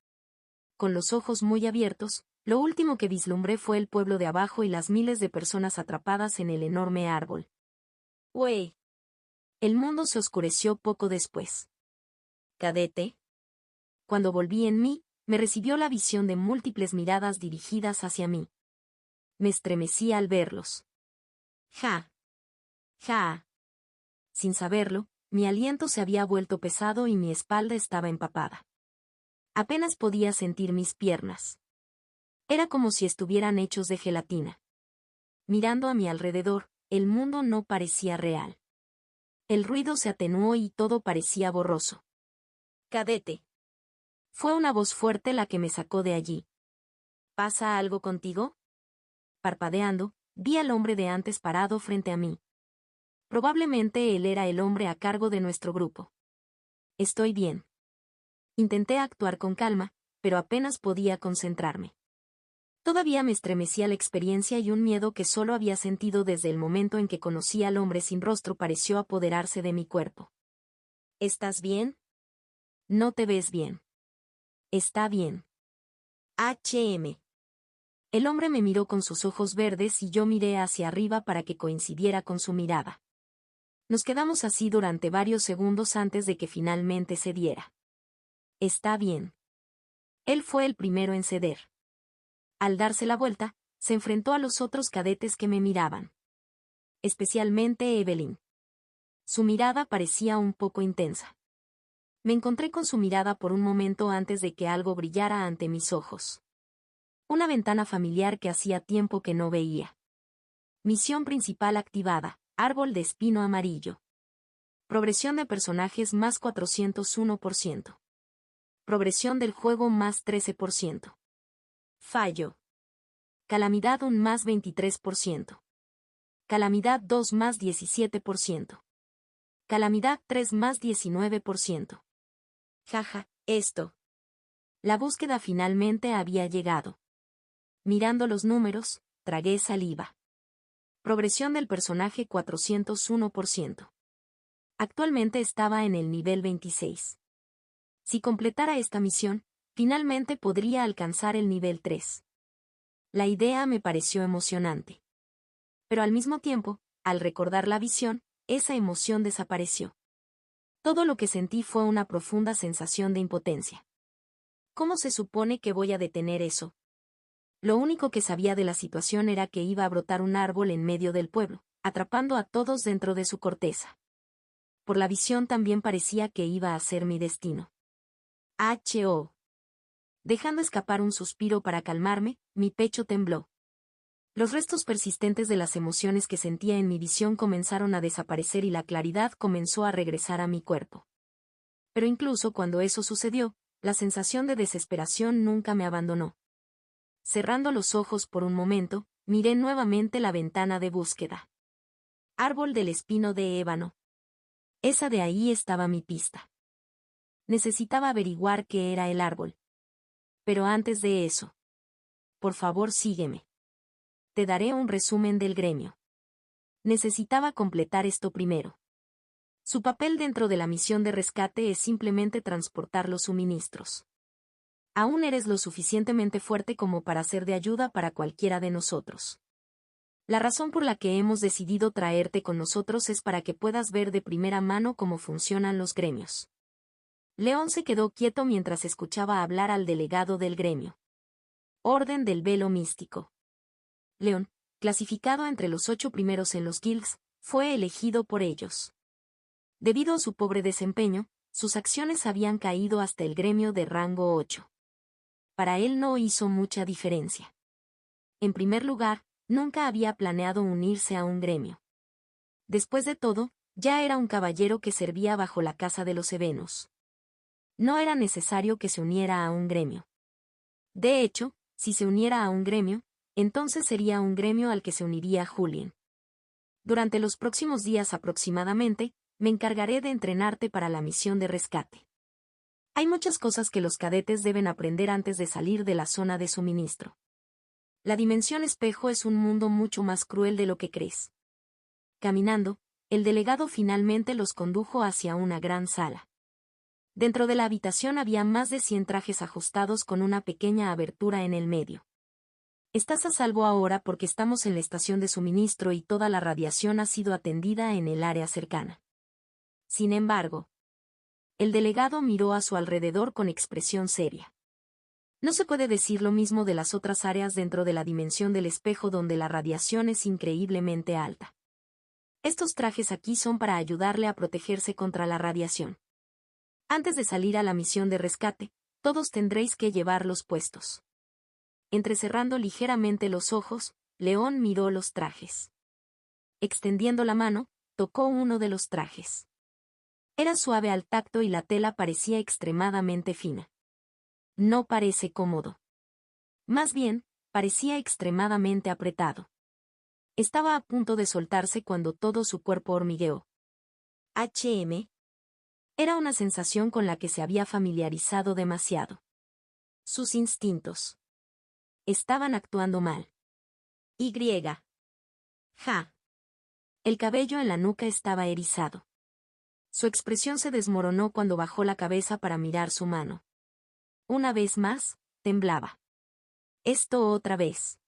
Con los ojos muy abiertos, lo último que vislumbré fue el pueblo de abajo y las miles de personas atrapadas en el enorme árbol. ¡Wey! El mundo se oscureció poco después. Cadete. Cuando volví en mí, me recibió la visión de múltiples miradas dirigidas hacia mí. Me estremecí al verlos. Ja. Ja. Sin saberlo, mi aliento se había vuelto pesado y mi espalda estaba empapada. Apenas podía sentir mis piernas. Era como si estuvieran hechos de gelatina. Mirando a mi alrededor, el mundo no parecía real. El ruido se atenuó y todo parecía borroso. Cadete. Fue una voz fuerte la que me sacó de allí. ¿Pasa algo contigo? Parpadeando, vi al hombre de antes parado frente a mí. Probablemente él era el hombre a cargo de nuestro grupo. Estoy bien. Intenté actuar con calma, pero apenas podía concentrarme. Todavía me estremecía la experiencia y un miedo que solo había sentido desde el momento en que conocí al hombre sin rostro pareció apoderarse de mi cuerpo. ¿Estás bien? No te ves bien. Está bien. El hombre me miró con sus ojos verdes y yo miré hacia arriba para que coincidiera con su mirada. Nos quedamos así durante varios segundos antes de que finalmente cediera. Está bien. Él fue el primero en ceder. Al darse la vuelta, se enfrentó a los otros cadetes que me miraban. Especialmente Evelyn. Su mirada parecía un poco intensa. Me encontré con su mirada por un momento antes de que algo brillara ante mis ojos. Una ventana familiar que hacía tiempo que no veía. Misión principal activada, árbol de espino amarillo. Progresión de personajes más 401%. Progresión del juego más 13%. Fallo. Calamidad 1 más 23%. Calamidad 2 más 17%. Calamidad 3 más 19%. Jaja, esto. La búsqueda finalmente había llegado. Mirando los números, tragué saliva. Progresión del personaje 401%. Actualmente estaba en el nivel 26. Si completara esta misión, finalmente podría alcanzar el nivel 3. La idea me pareció emocionante. Pero al mismo tiempo, al recordar la visión, esa emoción desapareció. Todo lo que sentí fue una profunda sensación de impotencia. ¿Cómo se supone que voy a detener eso? Lo único que sabía de la situación era que iba a brotar un árbol en medio del pueblo, atrapando a todos dentro de su corteza. Por la visión también parecía que iba a ser mi destino. H.O. Dejando escapar un suspiro para calmarme, mi pecho tembló. Los restos persistentes de las emociones que sentía en mi visión comenzaron a desaparecer y la claridad comenzó a regresar a mi cuerpo. Pero incluso cuando eso sucedió, la sensación de desesperación nunca me abandonó. Cerrando los ojos por un momento, miré nuevamente la ventana de búsqueda. Árbol del espino de ébano. Esa de ahí estaba mi pista. Necesitaba averiguar qué era el árbol. Pero antes de eso. Por favor, sígueme. Te daré un resumen del gremio. Necesitaba completar esto primero. Su papel dentro de la misión de rescate es simplemente transportar los suministros. Aún eres lo suficientemente fuerte como para ser de ayuda para cualquiera de nosotros. La razón por la que hemos decidido traerte con nosotros es para que puedas ver de primera mano cómo funcionan los gremios. León se quedó quieto mientras escuchaba hablar al delegado del gremio. Orden del Velo Místico. León, clasificado entre los 8 primeros en los guilds, fue elegido por ellos. Debido a su pobre desempeño, sus acciones habían caído hasta el gremio de rango 8. Para él no hizo mucha diferencia. En primer lugar, nunca había planeado unirse a un gremio. Después de todo, ya era un caballero que servía bajo la casa de los Evenos. No era necesario que se uniera a un gremio. De hecho, si se uniera a un gremio, entonces sería un gremio al que se uniría Julien. Durante los próximos días aproximadamente, me encargaré de entrenarte para la misión de rescate. Hay muchas cosas que los cadetes deben aprender antes de salir de la zona de suministro. La dimensión espejo es un mundo mucho más cruel de lo que crees. Caminando, el delegado finalmente los condujo hacia una gran sala. Dentro de la habitación había más de 100 trajes ajustados con una pequeña abertura en el medio. Estás a salvo ahora porque estamos en la estación de suministro y toda la radiación ha sido atendida en el área cercana. Sin embargo, el delegado miró a su alrededor con expresión seria. No se puede decir lo mismo de las otras áreas dentro de la dimensión del espejo donde la radiación es increíblemente alta. Estos trajes aquí son para ayudarle a protegerse contra la radiación. Antes de salir a la misión de rescate, todos tendréis que llevarlos puestos. Entrecerrando ligeramente los ojos, León miró los trajes. Extendiendo la mano, tocó uno de los trajes. Era suave al tacto y la tela parecía extremadamente fina. No parece cómodo. Más bien, parecía extremadamente apretado. Estaba a punto de soltarse cuando todo su cuerpo hormigueó. Era una sensación con la que se había familiarizado demasiado. Sus instintos estaban actuando mal. El cabello en la nuca estaba erizado. Su expresión se desmoronó cuando bajó la cabeza para mirar su mano. Una vez más, temblaba. Esto otra vez.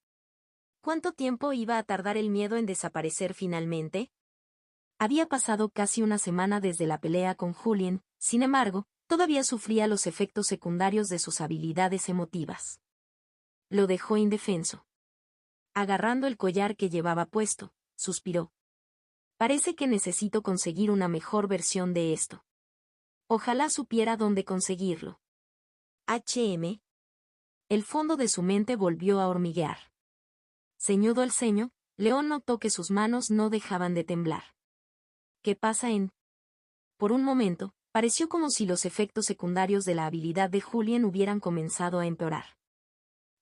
¿Cuánto tiempo iba a tardar el miedo en desaparecer finalmente? Había pasado casi una semana desde la pelea con Julien, sin embargo, todavía sufría los efectos secundarios de sus habilidades emotivas. Lo dejó indefenso. Agarrando el collar que llevaba puesto, suspiró. Parece que necesito conseguir una mejor versión de esto. Ojalá supiera dónde conseguirlo. El fondo de su mente volvió a hormiguear. Ceñudo el ceño, León notó que sus manos no dejaban de temblar. ¿Qué pasa en Por un momento, pareció como si los efectos secundarios de la habilidad de Julien hubieran comenzado a empeorar.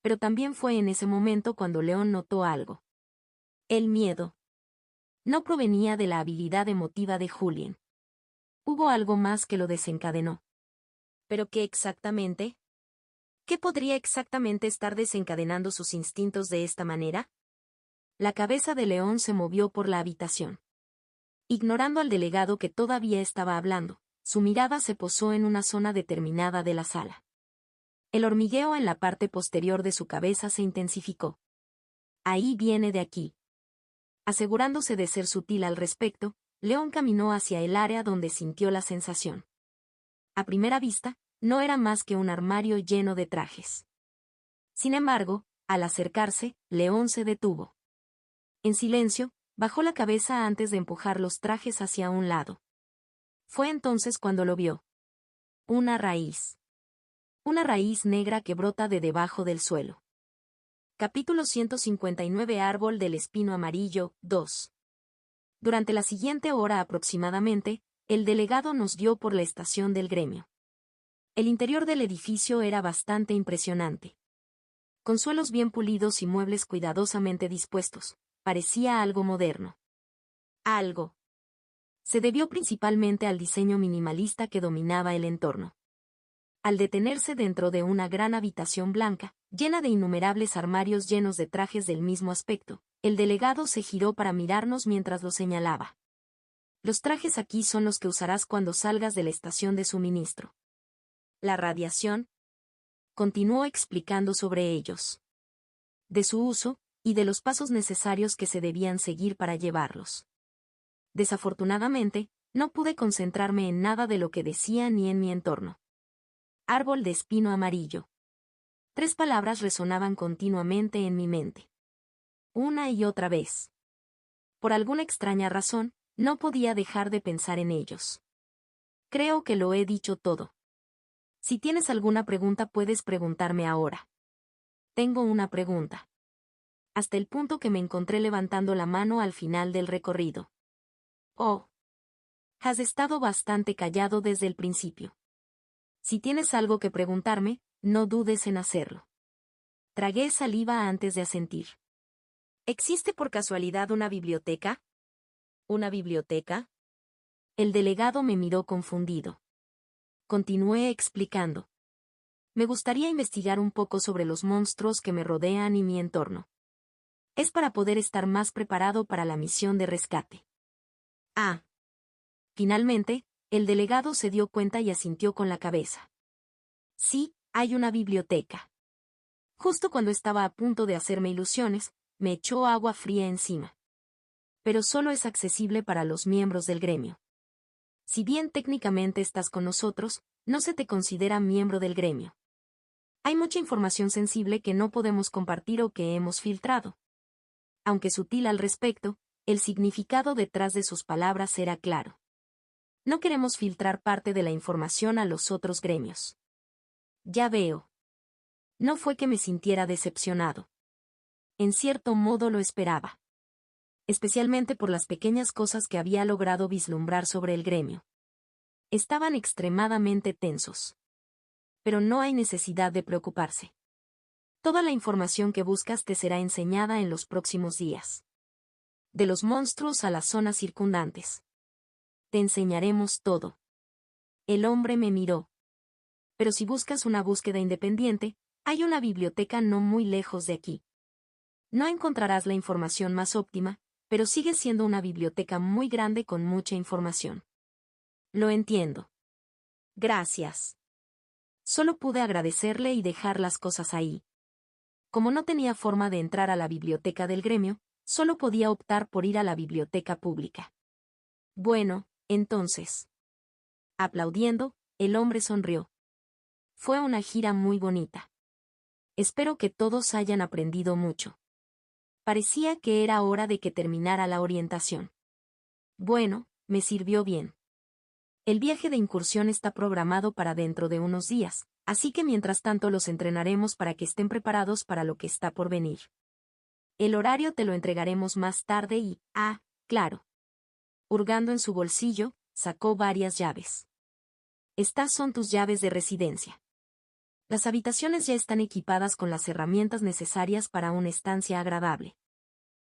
Pero también fue en ese momento cuando León notó algo. El miedo. No provenía de la habilidad emotiva de Julien. Hubo algo más que lo desencadenó. ¿Pero qué exactamente? ¿Qué podría exactamente estar desencadenando sus instintos de esta manera? La cabeza de León se movió por la habitación. Ignorando al delegado que todavía estaba hablando, su mirada se posó en una zona determinada de la sala. El hormigueo en la parte posterior de su cabeza se intensificó. Ahí viene de aquí. Asegurándose de ser sutil al respecto, León caminó hacia el área donde sintió la sensación. A primera vista, no era más que un armario lleno de trajes. Sin embargo, al acercarse, León se detuvo. En silencio, bajó la cabeza antes de empujar los trajes hacia un lado. Fue entonces cuando lo vio. Una raíz. Una raíz negra que brota de debajo del suelo. Capítulo 159 Árbol del espino amarillo, 2. Durante la siguiente hora aproximadamente, el delegado nos guió por la estación del gremio. El interior del edificio era bastante impresionante. Con suelos bien pulidos y muebles cuidadosamente dispuestos, parecía algo moderno. Algo. Se debió principalmente al diseño minimalista que dominaba el entorno. Al detenerse dentro de una gran habitación blanca, llena de innumerables armarios llenos de trajes del mismo aspecto, el delegado se giró para mirarnos mientras lo señalaba. Los trajes aquí son los que usarás cuando salgas de la estación de suministro. La radiación. Continuó explicando sobre ellos. De su uso, y de los pasos necesarios que se debían seguir para llevarlos. Desafortunadamente, no pude concentrarme en nada de lo que decía ni en mi entorno. Árbol de espino amarillo. 3 palabras resonaban continuamente en mi mente. Una y otra vez. Por alguna extraña razón, no podía dejar de pensar en ellos. Creo que lo he dicho todo. Si tienes alguna pregunta puedes preguntarme ahora. Tengo una pregunta. Hasta el punto que me encontré levantando la mano al final del recorrido. Oh. Has estado bastante callado desde el principio. Si tienes algo que preguntarme, no dudes en hacerlo. Tragué saliva antes de asentir. ¿Existe por casualidad una biblioteca? ¿Una biblioteca? El delegado me miró confundido. Continué explicando. Me gustaría investigar un poco sobre los monstruos que me rodean y mi entorno. Es para poder estar más preparado para la misión de rescate. Ah. Finalmente, el delegado se dio cuenta y asintió con la cabeza. Sí, hay una biblioteca. Justo cuando estaba a punto de hacerme ilusiones, me echó agua fría encima. Pero solo es accesible para los miembros del gremio. Si bien técnicamente estás con nosotros, no se te considera miembro del gremio. Hay mucha información sensible que no podemos compartir o que hemos filtrado. Aunque sutil al respecto, el significado detrás de sus palabras era claro. No queremos filtrar parte de la información a los otros gremios. Ya veo. No fue que me sintiera decepcionado. En cierto modo lo esperaba. Especialmente por las pequeñas cosas que había logrado vislumbrar sobre el gremio. Estaban extremadamente tensos. Pero no hay necesidad de preocuparse. Toda la información que buscas te será enseñada en los próximos días. De los monstruos a las zonas circundantes. Te enseñaremos todo. El hombre me miró. Pero si buscas una búsqueda independiente, hay una biblioteca no muy lejos de aquí. No encontrarás la información más óptima, pero sigue siendo una biblioteca muy grande con mucha información. Lo entiendo. Gracias. Solo pude agradecerle y dejar las cosas ahí. Como no tenía forma de entrar a la biblioteca del gremio, solo podía optar por ir a la biblioteca pública. Bueno, entonces. Aplaudiendo, el hombre sonrió. Fue una gira muy bonita. Espero que todos hayan aprendido mucho. Parecía que era hora de que terminara la orientación. Bueno, me sirvió bien. El viaje de incursión está programado para dentro de unos días, así que mientras tanto los entrenaremos para que estén preparados para lo que está por venir. El horario te lo entregaremos más tarde y, claro. Hurgando en su bolsillo, sacó varias llaves. Estas son tus llaves de residencia. Las habitaciones ya están equipadas con las herramientas necesarias para una estancia agradable.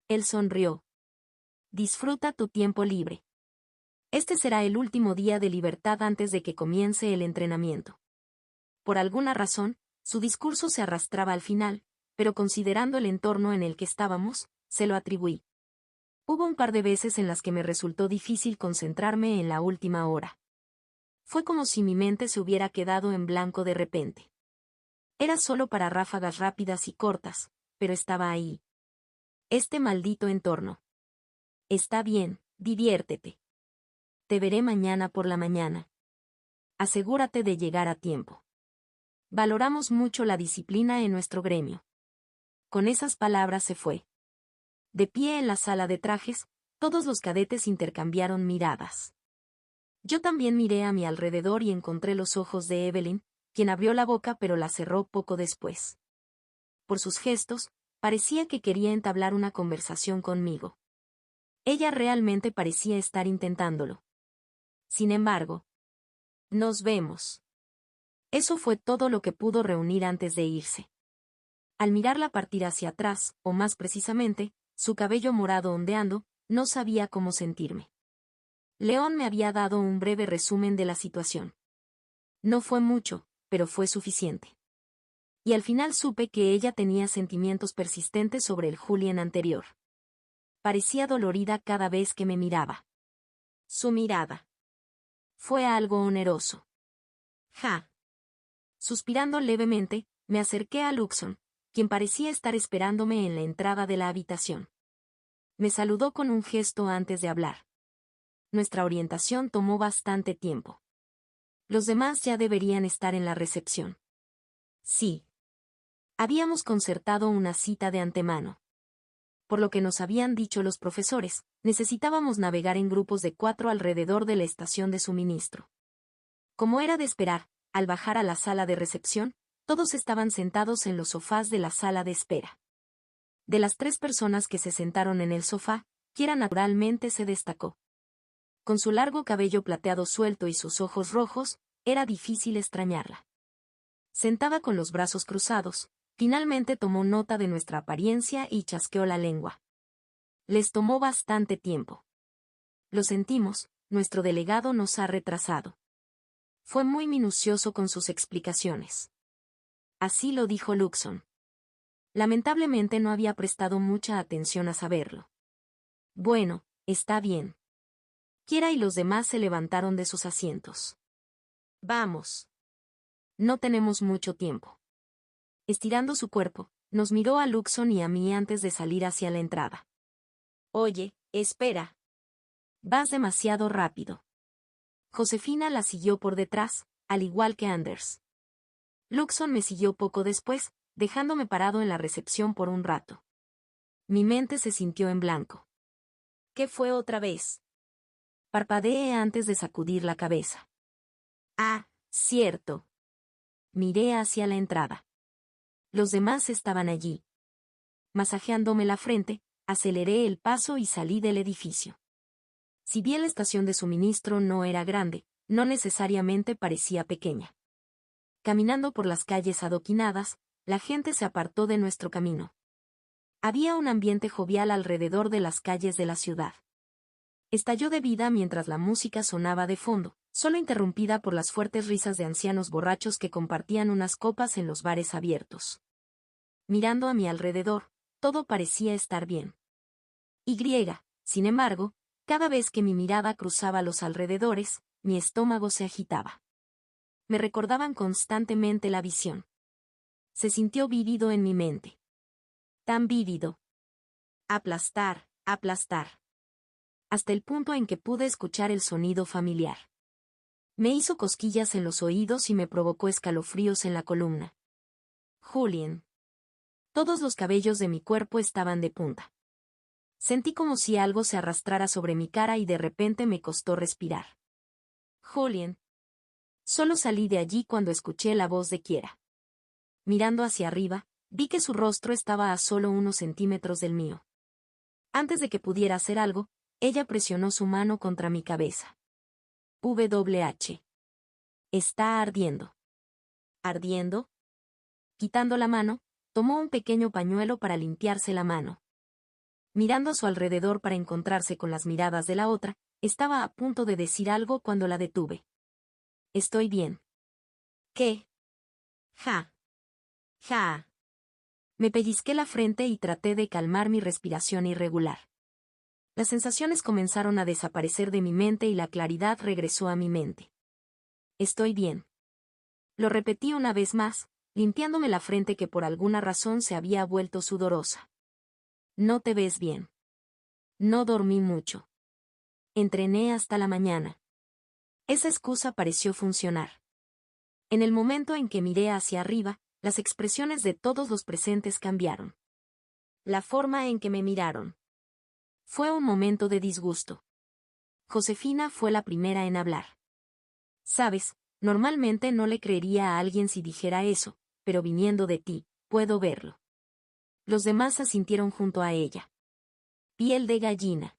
Él sonrió. Disfruta tu tiempo libre. Este será el último día de libertad antes de que comience el entrenamiento. Por alguna razón, su discurso se arrastraba al final, pero considerando el entorno en el que estábamos, se lo atribuí. Hubo un par de veces en las que me resultó difícil concentrarme en la última hora. Fue como si mi mente se hubiera quedado en blanco de repente. Era solo para ráfagas rápidas y cortas, pero estaba ahí. Este maldito entorno. Está bien, diviértete. Te veré mañana por la mañana. Asegúrate de llegar a tiempo. Valoramos mucho la disciplina en nuestro gremio. Con esas palabras se fue. De pie en la sala de trajes, todos los cadetes intercambiaron miradas. Yo también miré a mi alrededor y encontré los ojos de Evelyn, quien abrió la boca pero la cerró poco después. Por sus gestos, parecía que quería entablar una conversación conmigo. Ella realmente parecía estar intentándolo. Sin embargo, nos vemos. Eso fue todo lo que pudo reunir antes de irse. Al mirarla partir hacia atrás, o más precisamente, su cabello morado ondeando, no sabía cómo sentirme. León me había dado un breve resumen de la situación. No fue mucho, pero fue suficiente. Y al final supe que ella tenía sentimientos persistentes sobre el Julien anterior. Parecía dolorida cada vez que me miraba. Su mirada fue algo oneroso. Ja. Suspirando levemente, me acerqué a Luxon, quien parecía estar esperándome en la entrada de la habitación. Me saludó con un gesto antes de hablar. Nuestra orientación tomó bastante tiempo. Los demás ya deberían estar en la recepción. Sí. Habíamos concertado una cita de antemano. Por lo que nos habían dicho los profesores, necesitábamos navegar en grupos de 4 alrededor de la estación de suministro. Como era de esperar, al bajar a la sala de recepción, todos estaban sentados en los sofás de la sala de espera. De las 3 personas que se sentaron en el sofá, Kiera naturalmente se destacó. Con su largo cabello plateado suelto y sus ojos rojos, era difícil extrañarla. Sentada con los brazos cruzados, finalmente tomó nota de nuestra apariencia y chasqueó la lengua. Les tomó bastante tiempo. Lo sentimos, nuestro delegado nos ha retrasado. Fue muy minucioso con sus explicaciones. Así lo dijo Luxon. Lamentablemente no había prestado mucha atención a saberlo. Bueno, está bien. Kiera y los demás se levantaron de sus asientos. Vamos. No tenemos mucho tiempo. Estirando su cuerpo, nos miró a Luxon y a mí antes de salir hacia la entrada. Oye, espera. Vas demasiado rápido. Josefina la siguió por detrás, al igual que Anders. Luxon me siguió poco después, dejándome parado en la recepción por un rato. Mi mente se sintió en blanco. ¿Qué fue otra vez? Parpadeé antes de sacudir la cabeza. Ah, cierto. Miré hacia la entrada. Los demás estaban allí. Masajeándome la frente, aceleré el paso y salí del edificio. Si bien la estación de suministro no era grande, no necesariamente parecía pequeña. Caminando por las calles adoquinadas, la gente se apartó de nuestro camino. Había un ambiente jovial alrededor de las calles de la ciudad. Estalló de vida mientras la música sonaba de fondo, solo interrumpida por las fuertes risas de ancianos borrachos que compartían unas copas en los bares abiertos. Mirando a mi alrededor, todo parecía estar bien. Sin embargo, cada vez que mi mirada cruzaba los alrededores, mi estómago se agitaba. Me recordaban constantemente la visión. Se sintió vívido en mi mente. Tan vívido. Aplastar, aplastar. Hasta el punto en que pude escuchar el sonido familiar. Me hizo cosquillas en los oídos y me provocó escalofríos en la columna. Julien. Todos los cabellos de mi cuerpo estaban de punta. Sentí como si algo se arrastrara sobre mi cara y de repente me costó respirar. Julien. Solo salí de allí cuando escuché la voz de Kiera. Mirando hacia arriba, vi que su rostro estaba a solo unos centímetros del mío. Antes de que pudiera hacer algo, ella presionó su mano contra mi cabeza. WH. Está ardiendo. ¿Ardiendo? Quitando la mano, tomó un pequeño pañuelo para limpiarse la mano. Mirando a su alrededor para encontrarse con las miradas de la otra, estaba a punto de decir algo cuando la detuve. Estoy bien. ¿Qué? Ja. Ja. Me pellizqué la frente y traté de calmar mi respiración irregular. Las sensaciones comenzaron a desaparecer de mi mente y la claridad regresó a mi mente. Estoy bien. Lo repetí una vez más, limpiándome la frente que por alguna razón se había vuelto sudorosa. No te ves bien. No dormí mucho. Entrené hasta la mañana. Esa excusa pareció funcionar. En el momento en que miré hacia arriba, las expresiones de todos los presentes cambiaron. La forma en que me miraron. Fue un momento de disgusto. Josefina fue la primera en hablar. Sabes, normalmente no le creería a alguien si dijera eso, pero viniendo de ti, puedo verlo. Los demás asintieron junto a ella. Piel de gallina.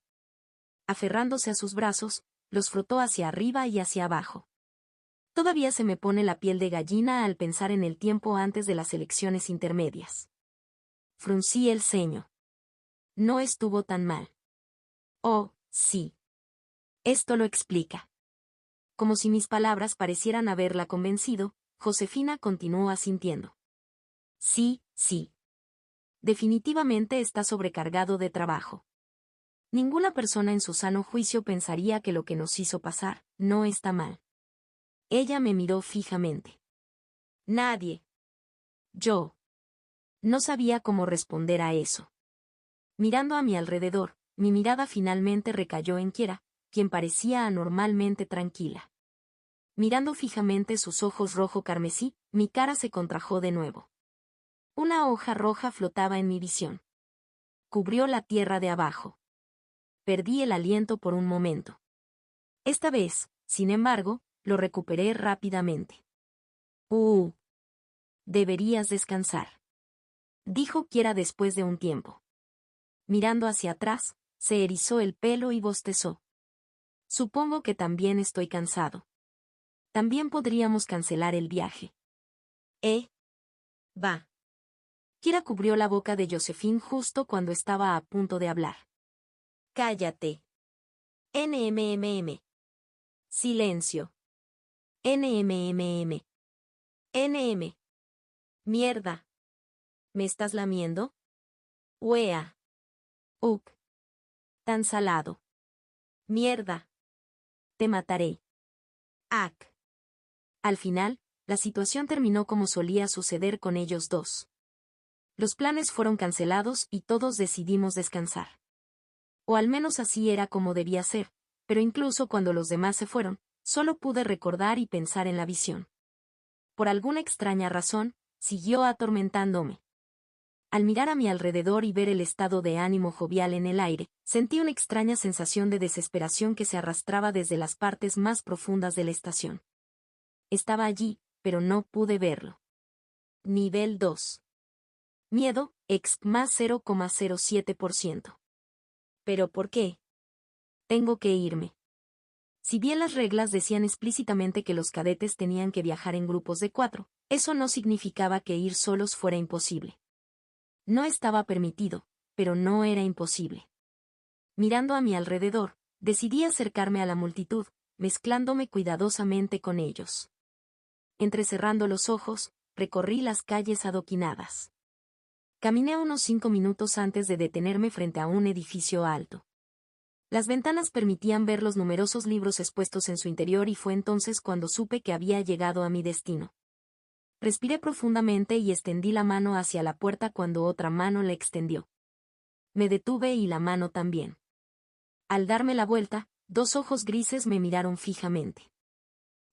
Aferrándose a sus brazos, los frotó hacia arriba y hacia abajo. Todavía se me pone la piel de gallina al pensar en el tiempo antes de las elecciones intermedias. Fruncí el ceño. No estuvo tan mal. Oh, sí. Esto lo explica. Como si mis palabras parecieran haberla convencido, Josefina continuó asintiendo. Sí, sí. Definitivamente está sobrecargado de trabajo. Ninguna persona en su sano juicio pensaría que lo que nos hizo pasar no está mal. Ella me miró fijamente. Nadie. Yo. No sabía cómo responder a eso. Mirando a mi alrededor, mi mirada finalmente recayó en Kiera, quien parecía anormalmente tranquila. Mirando fijamente sus ojos rojo carmesí, mi cara se contrajo de nuevo. Una hoja roja flotaba en mi visión. Cubrió la tierra de abajo. Perdí el aliento por un momento. Esta vez, sin embargo, lo recuperé rápidamente. Deberías descansar. Dijo Kiera después de un tiempo. Mirando hacia atrás, se erizó el pelo y bostezó. Supongo que también estoy cansado. También podríamos cancelar el viaje. Va. Kiera cubrió la boca de Josephine justo cuando estaba a punto de hablar. Cállate. NMMM. Silencio. NMMM. NM. Mierda. ¿Me estás lamiendo? Wea. Uk. Tan salado. Mierda. Te mataré. Ak. Al final, la situación terminó como solía suceder con ellos dos. Los planes fueron cancelados y todos decidimos descansar. O al menos así era como debía ser, pero incluso cuando los demás se fueron, solo pude recordar y pensar en la visión. Por alguna extraña razón, siguió atormentándome. Al mirar a mi alrededor y ver el estado de ánimo jovial en el aire, sentí una extraña sensación de desesperación que se arrastraba desde las partes más profundas de la estación. Estaba allí, pero no pude verlo. Nivel 2. Miedo, exp más 0,07%. ¿Pero por qué? Tengo que irme. Si bien las reglas decían explícitamente que los cadetes tenían que viajar en grupos de 4, eso no significaba que ir solos fuera imposible. No estaba permitido, pero no era imposible. Mirando a mi alrededor, decidí acercarme a la multitud, mezclándome cuidadosamente con ellos. Entrecerrando los ojos, recorrí las calles adoquinadas. Caminé unos 5 minutos antes de detenerme frente a un edificio alto. Las ventanas permitían ver los numerosos libros expuestos en su interior y fue entonces cuando supe que había llegado a mi destino. Respiré profundamente y extendí la mano hacia la puerta cuando otra mano la extendió. Me detuve y la mano también. Al darme la vuelta, 2 ojos grises me miraron fijamente.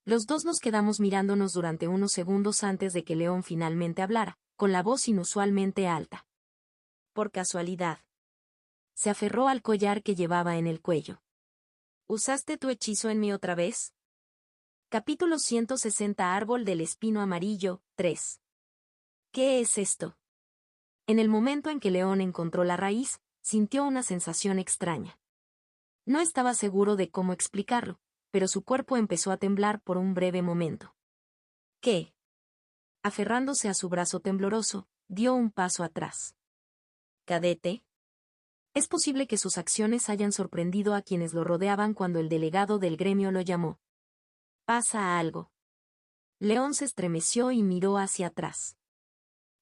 Los dos nos quedamos mirándonos durante unos segundos antes de que León finalmente hablara, con la voz inusualmente alta. Por casualidad. Se aferró al collar que llevaba en el cuello. ¿Usaste tu hechizo en mí otra vez? Capítulo 160 Árbol del Espino Amarillo, 3. ¿Qué es esto? En el momento en que León encontró la raíz, sintió una sensación extraña. No estaba seguro de cómo explicarlo, pero su cuerpo empezó a temblar por un breve momento. ¿Qué? Aferrándose a su brazo tembloroso, dio un paso atrás. Cadete. Es posible que sus acciones hayan sorprendido a quienes lo rodeaban cuando el delegado del gremio lo llamó. ¿Pasa algo? León se estremeció y miró hacia atrás.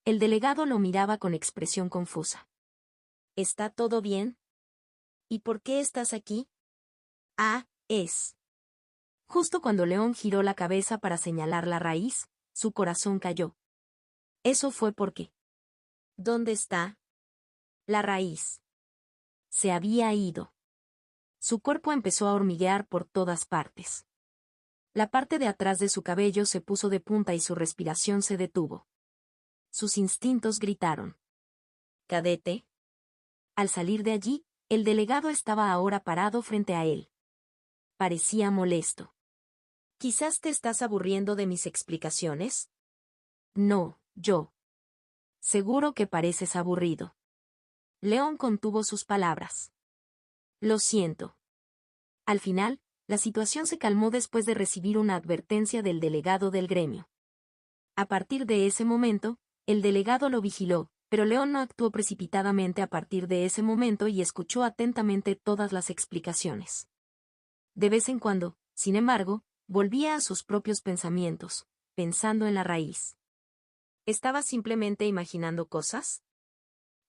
El delegado lo miraba con expresión confusa. ¿Está todo bien? ¿Y por qué estás aquí? Ah, es. Justo cuando León giró la cabeza para señalar la raíz, su corazón cayó. Eso fue porque. ¿Dónde está? La raíz. Se había ido. Su cuerpo empezó a hormiguear por todas partes. La parte de atrás de su cabello se puso de punta y su respiración se detuvo. Sus instintos gritaron. Cadete. Al salir de allí, el delegado estaba ahora parado frente a él. Parecía molesto. ¿Quizás te estás aburriendo de mis explicaciones? No, yo. Seguro que pareces aburrido. León contuvo sus palabras. Lo siento. Al final, la situación se calmó después de recibir una advertencia del delegado del gremio. A partir de ese momento, el delegado lo vigiló, pero León no actuó precipitadamente a partir de ese momento y escuchó atentamente todas las explicaciones. De vez en cuando, sin embargo, volvía a sus propios pensamientos, pensando en la raíz. ¿Estaba simplemente imaginando cosas?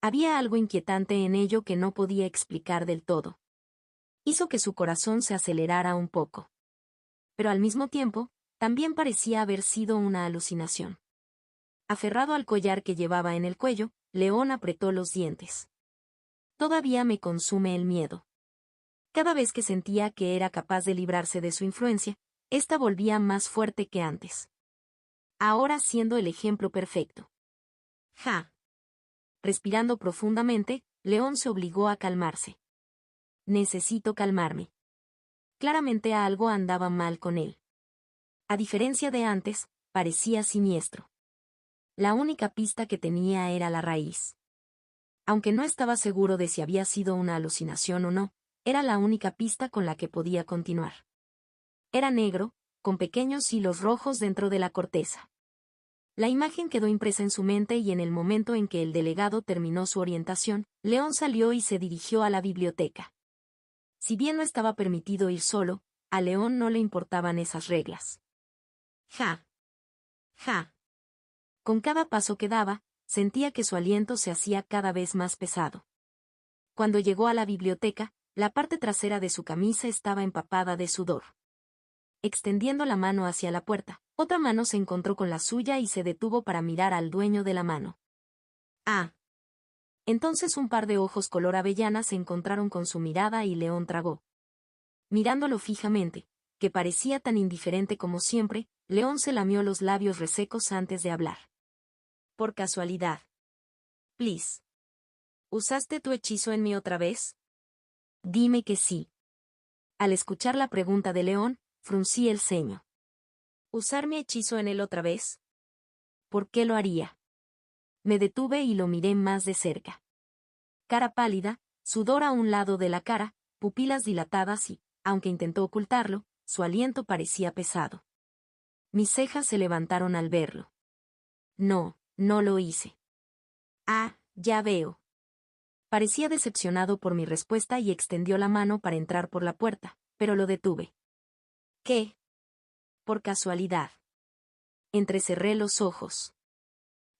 Había algo inquietante en ello que no podía explicar del todo. Hizo que su corazón se acelerara un poco. Pero al mismo tiempo, también parecía haber sido una alucinación. Aferrado al collar que llevaba en el cuello, León apretó los dientes. Todavía me consume el miedo. Cada vez que sentía que era capaz de librarse de su influencia, ésta volvía más fuerte que antes. Ahora siendo el ejemplo perfecto. Ja. Respirando profundamente, León se obligó a calmarse. Necesito calmarme. Claramente algo andaba mal con él. A diferencia de antes, parecía siniestro. La única pista que tenía era la raíz. Aunque no estaba seguro de si había sido una alucinación o no, era la única pista con la que podía continuar. Era negro, con pequeños hilos rojos dentro de la corteza. La imagen quedó impresa en su mente y en el momento en que el delegado terminó su orientación, León salió y se dirigió a la biblioteca. Si bien no estaba permitido ir solo, a León no le importaban esas reglas. Ja. Ja. Con cada paso que daba, sentía que su aliento se hacía cada vez más pesado. Cuando llegó a la biblioteca, la parte trasera de su camisa estaba empapada de sudor. Extendiendo la mano hacia la puerta, otra mano se encontró con la suya y se detuvo para mirar al dueño de la mano. Ah. Entonces un par de ojos color avellana se encontraron con su mirada y León tragó. Mirándolo fijamente, que parecía tan indiferente como siempre, León se lamió los labios resecos antes de hablar. Por casualidad. Please. ¿Usaste tu hechizo en mí otra vez? Dime que sí. Al escuchar la pregunta de León, fruncí el ceño. ¿Usar mi hechizo en él otra vez? ¿Por qué lo haría? Me detuve y lo miré más de cerca. Cara pálida, sudor a un lado de la cara, pupilas dilatadas y, aunque intentó ocultarlo, su aliento parecía pesado. Mis cejas se levantaron al verlo. No, no lo hice. Ah, ya veo. Parecía decepcionado por mi respuesta y extendió la mano para entrar por la puerta, pero lo detuve. ¿Qué? Por casualidad. Entrecerré los ojos.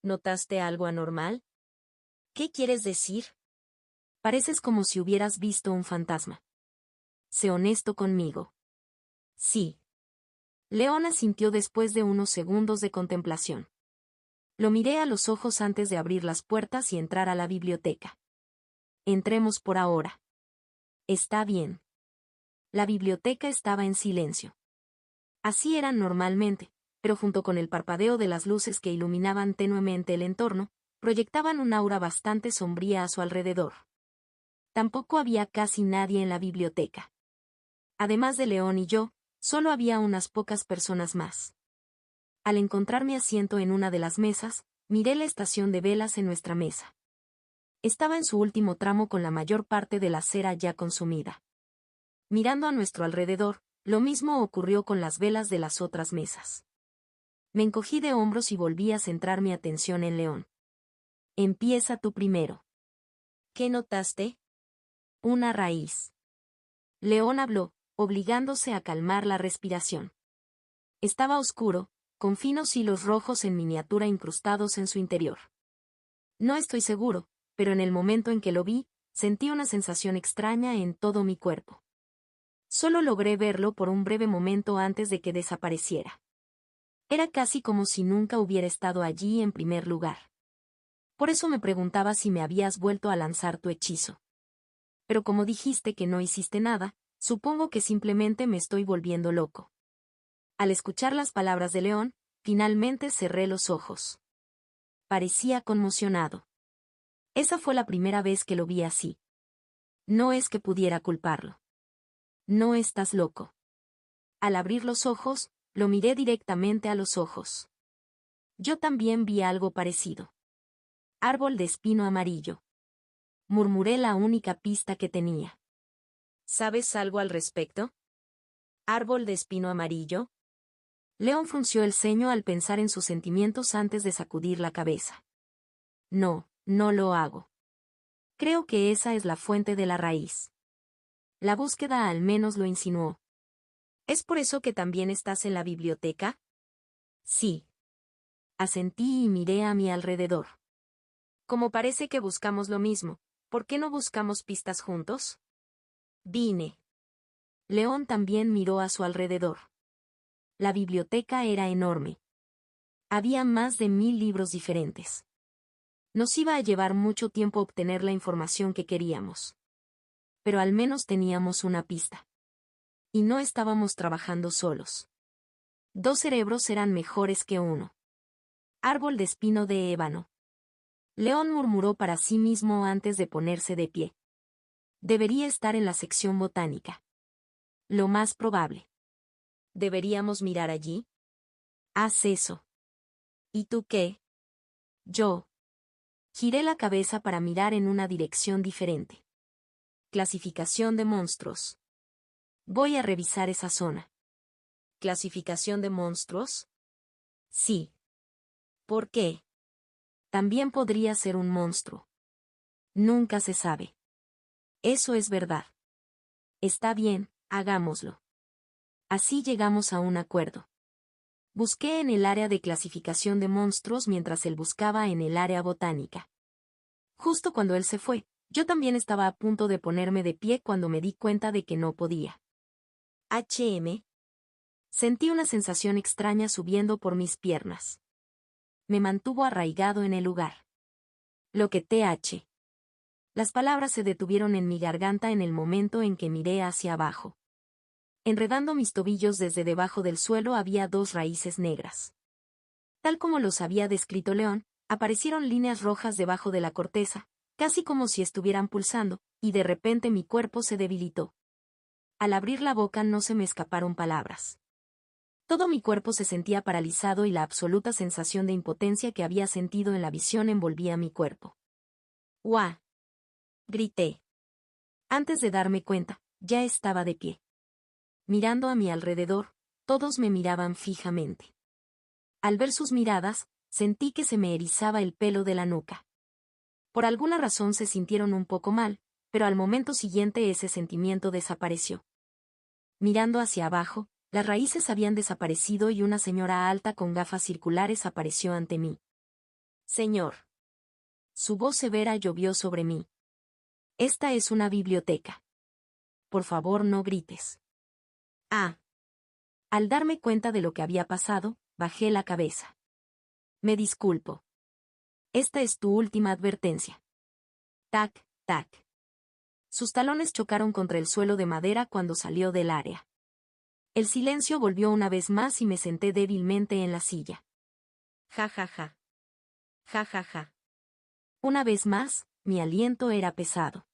¿Notaste algo anormal? ¿Qué quieres decir? Pareces como si hubieras visto un fantasma. Sé honesto conmigo. Sí. León asintió después de unos segundos de contemplación. Lo miré a los ojos antes de abrir las puertas y entrar a la biblioteca. Entremos por ahora. Está bien. La biblioteca estaba en silencio. Así eran normalmente, pero junto con el parpadeo de las luces que iluminaban tenuemente el entorno, proyectaban un aura bastante sombría a su alrededor. Tampoco había casi nadie en la biblioteca. Además de León y yo, solo había unas pocas personas más. Al encontrar mi asiento en una de las mesas, miré la estación de velas en nuestra mesa. Estaba en su último tramo con la mayor parte de la cera ya consumida. Mirando a nuestro alrededor, Lo mismo ocurrió con las velas de las otras mesas. Me encogí de hombros y volví a centrar mi atención en León. Empieza tú primero. ¿Qué notaste? Una raíz. León habló, obligándose a calmar la respiración. Estaba oscuro, con finos hilos rojos en miniatura incrustados en su interior. No estoy seguro, pero en el momento en que lo vi, sentí una sensación extraña en todo mi cuerpo. Solo logré verlo por un breve momento antes de que desapareciera. Era casi como si nunca hubiera estado allí en primer lugar. Por eso me preguntaba si me habías vuelto a lanzar tu hechizo. Pero como dijiste que no hiciste nada, supongo que simplemente me estoy volviendo loco. Al escuchar las palabras de León, finalmente cerré los ojos. Parecía conmocionado. Esa fue la primera vez que lo vi así. No es que pudiera culparlo. No estás loco. Al abrir los ojos, lo miré directamente a los ojos. Yo también vi algo parecido. Árbol de espino amarillo. Murmuré la única pista que tenía. ¿Sabes algo al respecto? ¿Árbol de espino amarillo? León frunció el ceño al pensar en sus sentimientos antes de sacudir la cabeza. No, no lo hago. Creo que esa es la fuente de la raíz. La búsqueda al menos lo insinuó. ¿Es por eso que también estás en la biblioteca? Sí. Asentí y miré a mi alrededor. Como parece que buscamos lo mismo, ¿por qué no buscamos pistas juntos? Vine. León también miró a su alrededor. La biblioteca era enorme. Había más de 1000 libros diferentes. Nos iba a llevar mucho tiempo obtener la información que queríamos. Pero al menos teníamos una pista. Y no estábamos trabajando solos. 2 cerebros eran mejores que uno. Árbol de espino de ébano. León murmuró para sí mismo antes de ponerse de pie. Debería estar en la sección botánica. Lo más probable. ¿Deberíamos mirar allí? Haz eso. ¿Y tú qué? Yo. Giré la cabeza para mirar en una dirección diferente. Clasificación de monstruos. Voy a revisar esa zona. ¿Clasificación de monstruos? Sí. ¿Por qué? También podría ser un monstruo. Nunca se sabe. Eso es verdad. Está bien, hagámoslo. Así llegamos a un acuerdo. Busqué en el área de clasificación de monstruos mientras él buscaba en el área botánica. Justo cuando él se fue, yo también estaba a punto de ponerme de pie cuando me di cuenta de que no podía. Sentí una sensación extraña subiendo por mis piernas. Me mantuvo arraigado en el lugar. Lo que TH. Las palabras se detuvieron en mi garganta en el momento en que miré hacia abajo. Enredando mis tobillos desde debajo del suelo había 2 raíces negras. Tal como los había descrito León, aparecieron líneas rojas debajo de la corteza, casi como si estuvieran pulsando, y de repente mi cuerpo se debilitó. Al abrir la boca no se me escaparon palabras. Todo mi cuerpo se sentía paralizado y la absoluta sensación de impotencia que había sentido en la visión envolvía mi cuerpo. ¡Guau! Grité. Antes de darme cuenta, ya estaba de pie. Mirando a mi alrededor, todos me miraban fijamente. Al ver sus miradas, sentí que se me erizaba el pelo de la nuca. Por alguna razón se sintieron un poco mal, pero al momento siguiente ese sentimiento desapareció. Mirando hacia abajo, las raíces habían desaparecido y una señora alta con gafas circulares apareció ante mí. Señor. Su voz severa llovió sobre mí. Esta es una biblioteca. Por favor, no grites. Ah. Al darme cuenta de lo que había pasado, bajé la cabeza. Me disculpo. Esta es tu última advertencia. Tac, tac. Sus talones chocaron contra el suelo de madera cuando salió del área. El silencio volvió una vez más y me senté débilmente en la silla. Ja ja ja. Ja ja ja. Una vez más, mi aliento era pesado.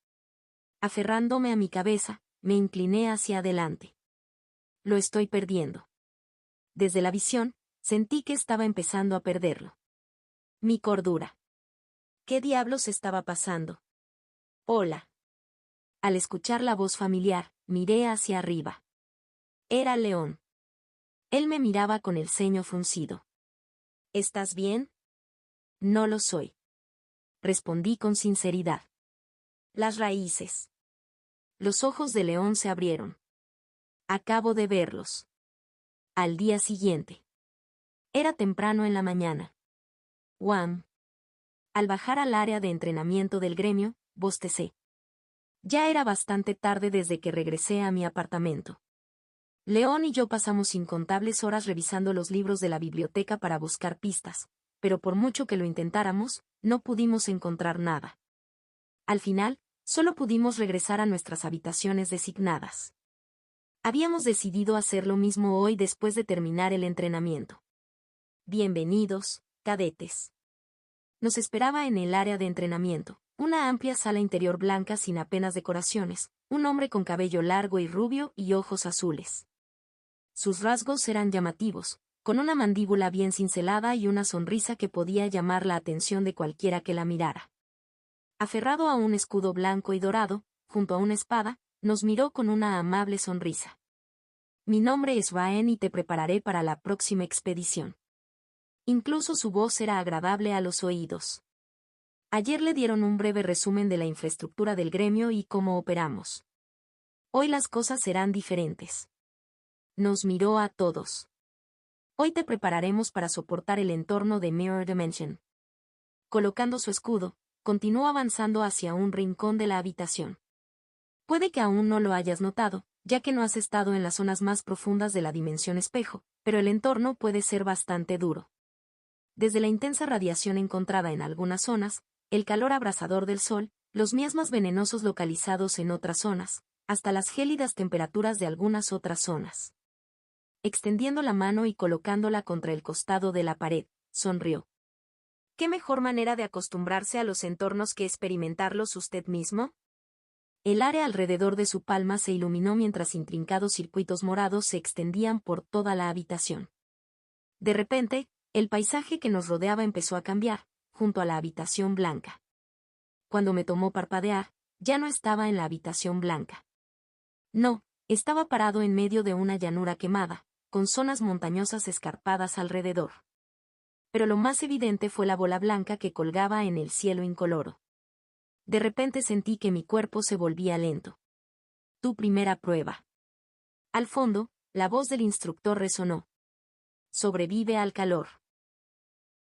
Aferrándome a mi cabeza, me incliné hacia adelante. Lo estoy perdiendo. Desde la visión, sentí que estaba empezando a perderlo. Mi cordura. ¿Qué diablos estaba pasando? Hola. Al escuchar la voz familiar, miré hacia arriba. Era León. Él me miraba con el ceño fruncido. ¿Estás bien? No lo soy. Respondí con sinceridad. Las raíces. Los ojos de León se abrieron. Acabo de verlos. Al día siguiente. Era temprano en la mañana. Wham. Al bajar al área de entrenamiento del gremio, bostecé. Ya era bastante tarde desde que regresé a mi apartamento. León y yo pasamos incontables horas revisando los libros de la biblioteca para buscar pistas, pero por mucho que lo intentáramos, no pudimos encontrar nada. Al final, solo pudimos regresar a nuestras habitaciones designadas. Habíamos decidido hacer lo mismo hoy después de terminar el entrenamiento. Bienvenidos, cadetes. Nos esperaba en el área de entrenamiento, una amplia sala interior blanca sin apenas decoraciones, un hombre con cabello largo y rubio y ojos azules. Sus rasgos eran llamativos, con una mandíbula bien cincelada y una sonrisa que podía llamar la atención de cualquiera que la mirara. Aferrado a un escudo blanco y dorado, junto a una espada, nos miró con una amable sonrisa. Mi nombre es Raen y te prepararé para la próxima expedición. Incluso su voz era agradable a los oídos. Ayer le dieron un breve resumen de la infraestructura del gremio y cómo operamos. Hoy las cosas serán diferentes. Nos miró a todos. Hoy te prepararemos para soportar el entorno de Mirror Dimension. Colocando su escudo, continuó avanzando hacia un rincón de la habitación. Puede que aún no lo hayas notado, ya que no has estado en las zonas más profundas de la dimensión espejo, pero el entorno puede ser bastante duro. Desde la intensa radiación encontrada en algunas zonas, el calor abrasador del sol, los miasmas venenosos localizados en otras zonas, hasta las gélidas temperaturas de algunas otras zonas. Extendiendo la mano y colocándola contra el costado de la pared, sonrió. ¿Qué mejor manera de acostumbrarse a los entornos que experimentarlos usted mismo? El área alrededor de su palma se iluminó mientras intrincados circuitos morados se extendían por toda la habitación. De repente, el paisaje que nos rodeaba empezó a cambiar, junto a la habitación blanca. Cuando me tomó parpadear, ya no estaba en la habitación blanca. No, estaba parado en medio de una llanura quemada, con zonas montañosas escarpadas alrededor. Pero lo más evidente fue la bola blanca que colgaba en el cielo incoloro. De repente sentí que mi cuerpo se volvía lento. Tu primera prueba. Al fondo, la voz del instructor resonó. Sobrevive al calor.